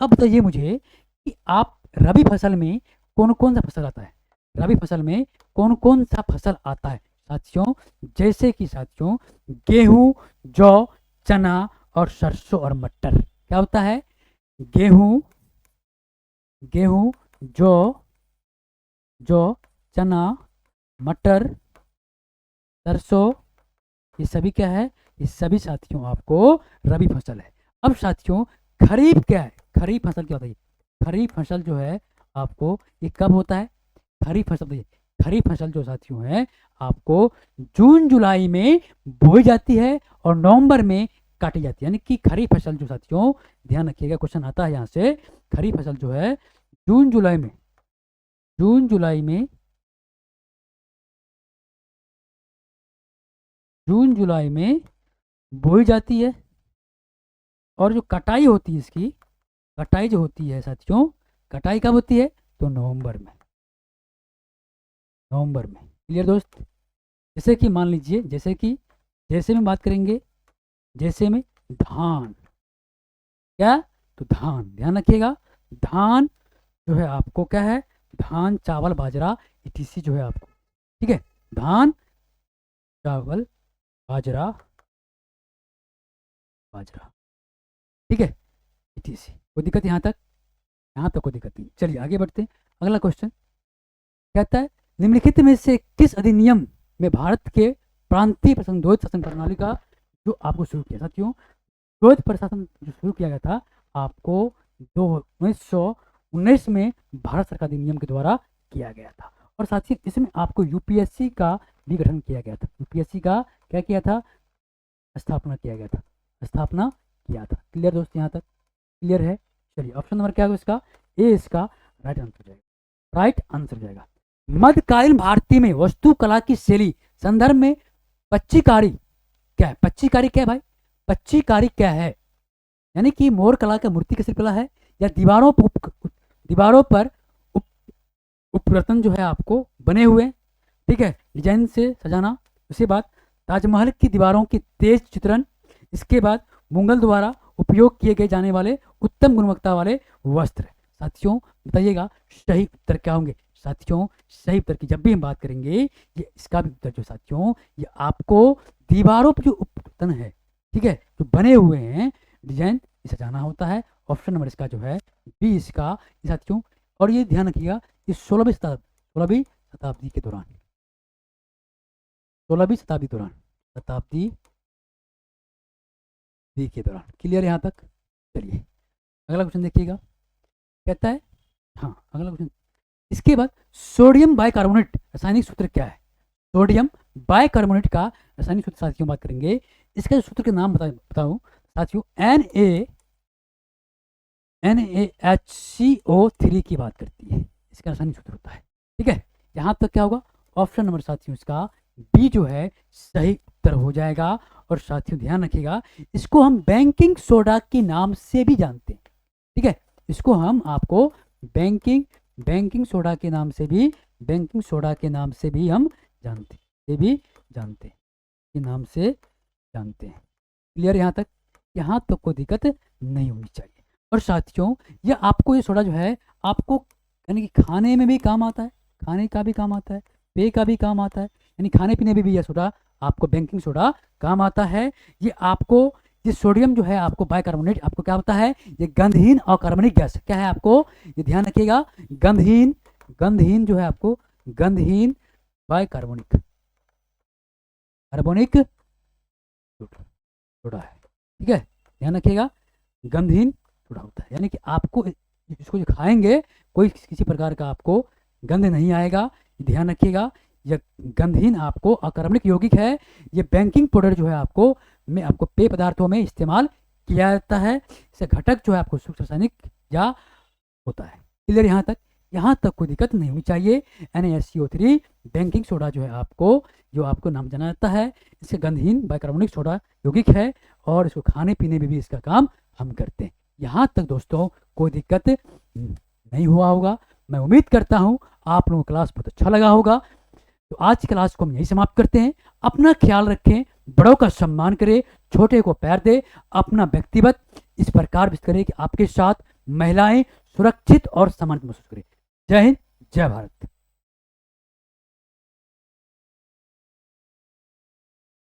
[SPEAKER 1] अब बताइए मुझे कि आप रबी फसल में कौन कौन सा फसल आता है? रबी फसल में कौन कौन सा फसल आता है साथियों? जैसे कि साथियों गेहूं, जौ, चना और सरसों और मटर। क्या होता है? गेहूं, गेहूं, जौ, जौ, चना, मटर, सरसों, ये सभी क्या है? ये सभी साथियों आपको रबी फसल है। अब साथियों खरीफ क्या है? खरीफ फसल क्या होता है? खरीफ फसल जो है आपको ये कब होता है? खरीफ फसल बताइए, खरीफ फसल जो साथियों है आपको जून जुलाई में बोई जाती है और नवंबर में काटी जाती है। यानी कि खरीफ फसल जो साथियों, ध्यान रखिएगा क्वेश्चन आता है यहाँ से, खरीफ फसल जो है जून जुलाई में, जून जुलाई में, जून जुलाई में बोई जाती है और जो कटाई होती है इसकी, कटाई जो होती है साथियों, कटाई कब होती है? तो नवंबर में, नवंबर में। क्लियर दोस्त? जैसे कि मान लीजिए, जैसे में बात करेंगे, जैसे में धान, क्या? तो धान, ध्यान रखिएगा, धान जो है आपको क्या है? धान, चावल, बाजरा, इटीसी जो है आपको, ठीक है, धान, चावल, बाजरा, बाजरा, ठीक है, इटीसी। कोई दिक्कत यहाँ तक? यहाँ तक कोई दिक्कत नहीं। चलिए आगे बढ़ते हैं। अगला क्वेश्चन कहता है निम्नलिखित में से किस अधिनियम में भारत के प्रांतीय प्रशासन, द्वैत शासन प्रणाली का जो आपको शुरू किया? साथियों द्वैत प्रशासन जो शुरू किया गया था आपको 1919 में भारत सरकार अधिनियम के द्वारा किया गया था। और साथ ही इसमें आपको यूपीएससी का भी गठन किया गया था। यूपीएससी का क्या किया था? स्थापना किया गया था, स्थापना किया था। क्लियर दोस्त? यहाँ तक क्लियर है? चलिए ऑप्शन नंबर क्या होगा इसका? ए इसका राइट आंसर जाएगा, राइट आंसर जाएगा। मध्यकालीन भारतीय में वास्तुकला की शैली संदर्भ में पच्चीकारी क्या है? पच्चीकारी क्या है भाई? पच्चीकारी क्या है? यानी कि मोर कला का मूर्ति की शिल्पकला है, या दीवारों पर, दीवारों पर उपरतन जो है आपको बने हुए, ठीक है, डिजाइन से सजाना। उसके बाद ताजमहल की दीवारों की तेज चित्रण। इसके बाद मुगल द्वारा उपयोग किए गए जाने वाले उत्तम गुणवत्ता वाले वस्त्र। साथियों बताइएगा सही उत्तर क्या होंगे? साथियों सही उत्तर की जब भी हम बात करेंगे, ये इसका भी उत्तर जो साथियों ये आपको दीवारों पर जो उपरतन है, ठीक है, जो बने हुए हैं डिजाइन, इसे जाना होता है। ऑप्शन नंबर इसका जो है बी इसका साथियों। और ये ध्यान रखिएगा कि 16वीं शताब्दी के दौरान, 16वीं शताब्दी दौरान, शताब्दी के दौरान। क्लियर यहाँ तक? चलिए अगला क्वेश्चन देखिएगा, कहता है, हाँ अगला क्वेश्चन, इसके बाद सोडियम बाइकार्बोनेट रासायनिक सूत्र क्या है? सोडियम बाइकार्बोनेट का रासायनिक सूत्र साथियों बात करेंगे। इसका जो सूत्र के नाम बताऊं साथियों, Na NaHCO3 की बात करती है, इसका रासायनिक सूत्र होता है। ठीक है, यहाँ तक क्या होगा, ऑप्शन नंबर साथियों इसका बी जो है सही उत्तर हो जाएगा। और साथियों ध्यान रखिएगा, इसको हम बेकिंग सोडा के नाम से भी जानते हैं। ठीक है, इसको हम आपको बेकिंग सोडा के नाम से भी हम जानते हैं, ये भी जानते हैं, के नाम से जानते हैं। क्लियर यहाँ तक कोई दिक्कत नहीं होनी चाहिए। और साथियों ये आपको ये सोडा जो है आपको यानी कि खाने में भी काम आता है, खाने का भी काम आता है, पेय का भी काम आता है, यानी खाने पीने में भी यह सोडा आपको बेकिंग सोडा काम आता है। ये आपको ये सोडियम जो है आपको बाइकार्बोनेट आपको क्या होता है, ये गंधहीन अकार्बनिक गैस क्या है, आपको ये ध्यान रखिएगा, गंधहीन जो है आपको गंधहीन बाइकार्बोनिक कार्बोनिक सोडा है। ठीक है, ध्यान रखिएगा, गंधहीन सोडा होता है, यानी कि आपको इसको जो खाएंगे कोई किसी प्रकार का आपको गंध नहीं आएगा। ध्यान रखिएगा, यह गंधहीन आपको अकार्बनिक यौगिक है। ये बेकिंग पाउडर जो है आपको पेय पदार्थों में इस्तेमाल किया जाता है। इसका घटक जो है आपको सूक्ष्म रासायनिक या होता है। क्लियर यहाँ तक कोई दिक्कत नहीं होनी चाहिए। NaHCO3 बेकिंग सोडा जो है आपको नाम जाना जाता है। इसके गंधहीन बाइकार्बोनिक सोडा यौगिक है और इसको खाने पीने में भी इसका काम हम करते हैं। यहाँ तक दोस्तों कोई दिक्कत नहीं हुआ होगा। मैं उम्मीद करता हूँ आप लोगों को क्लास बहुत अच्छा लगा होगा। तो आज की क्लास को हम यही समाप्त करते हैं। अपना ख्याल रखें, बड़ों का सम्मान करें, छोटे को पैर दे, अपना व्यक्तिगत इस प्रकार व्यक्त करें कि आपके साथ महिलाएं सुरक्षित और समान महसूस करें। जय हिंद, जय भारत।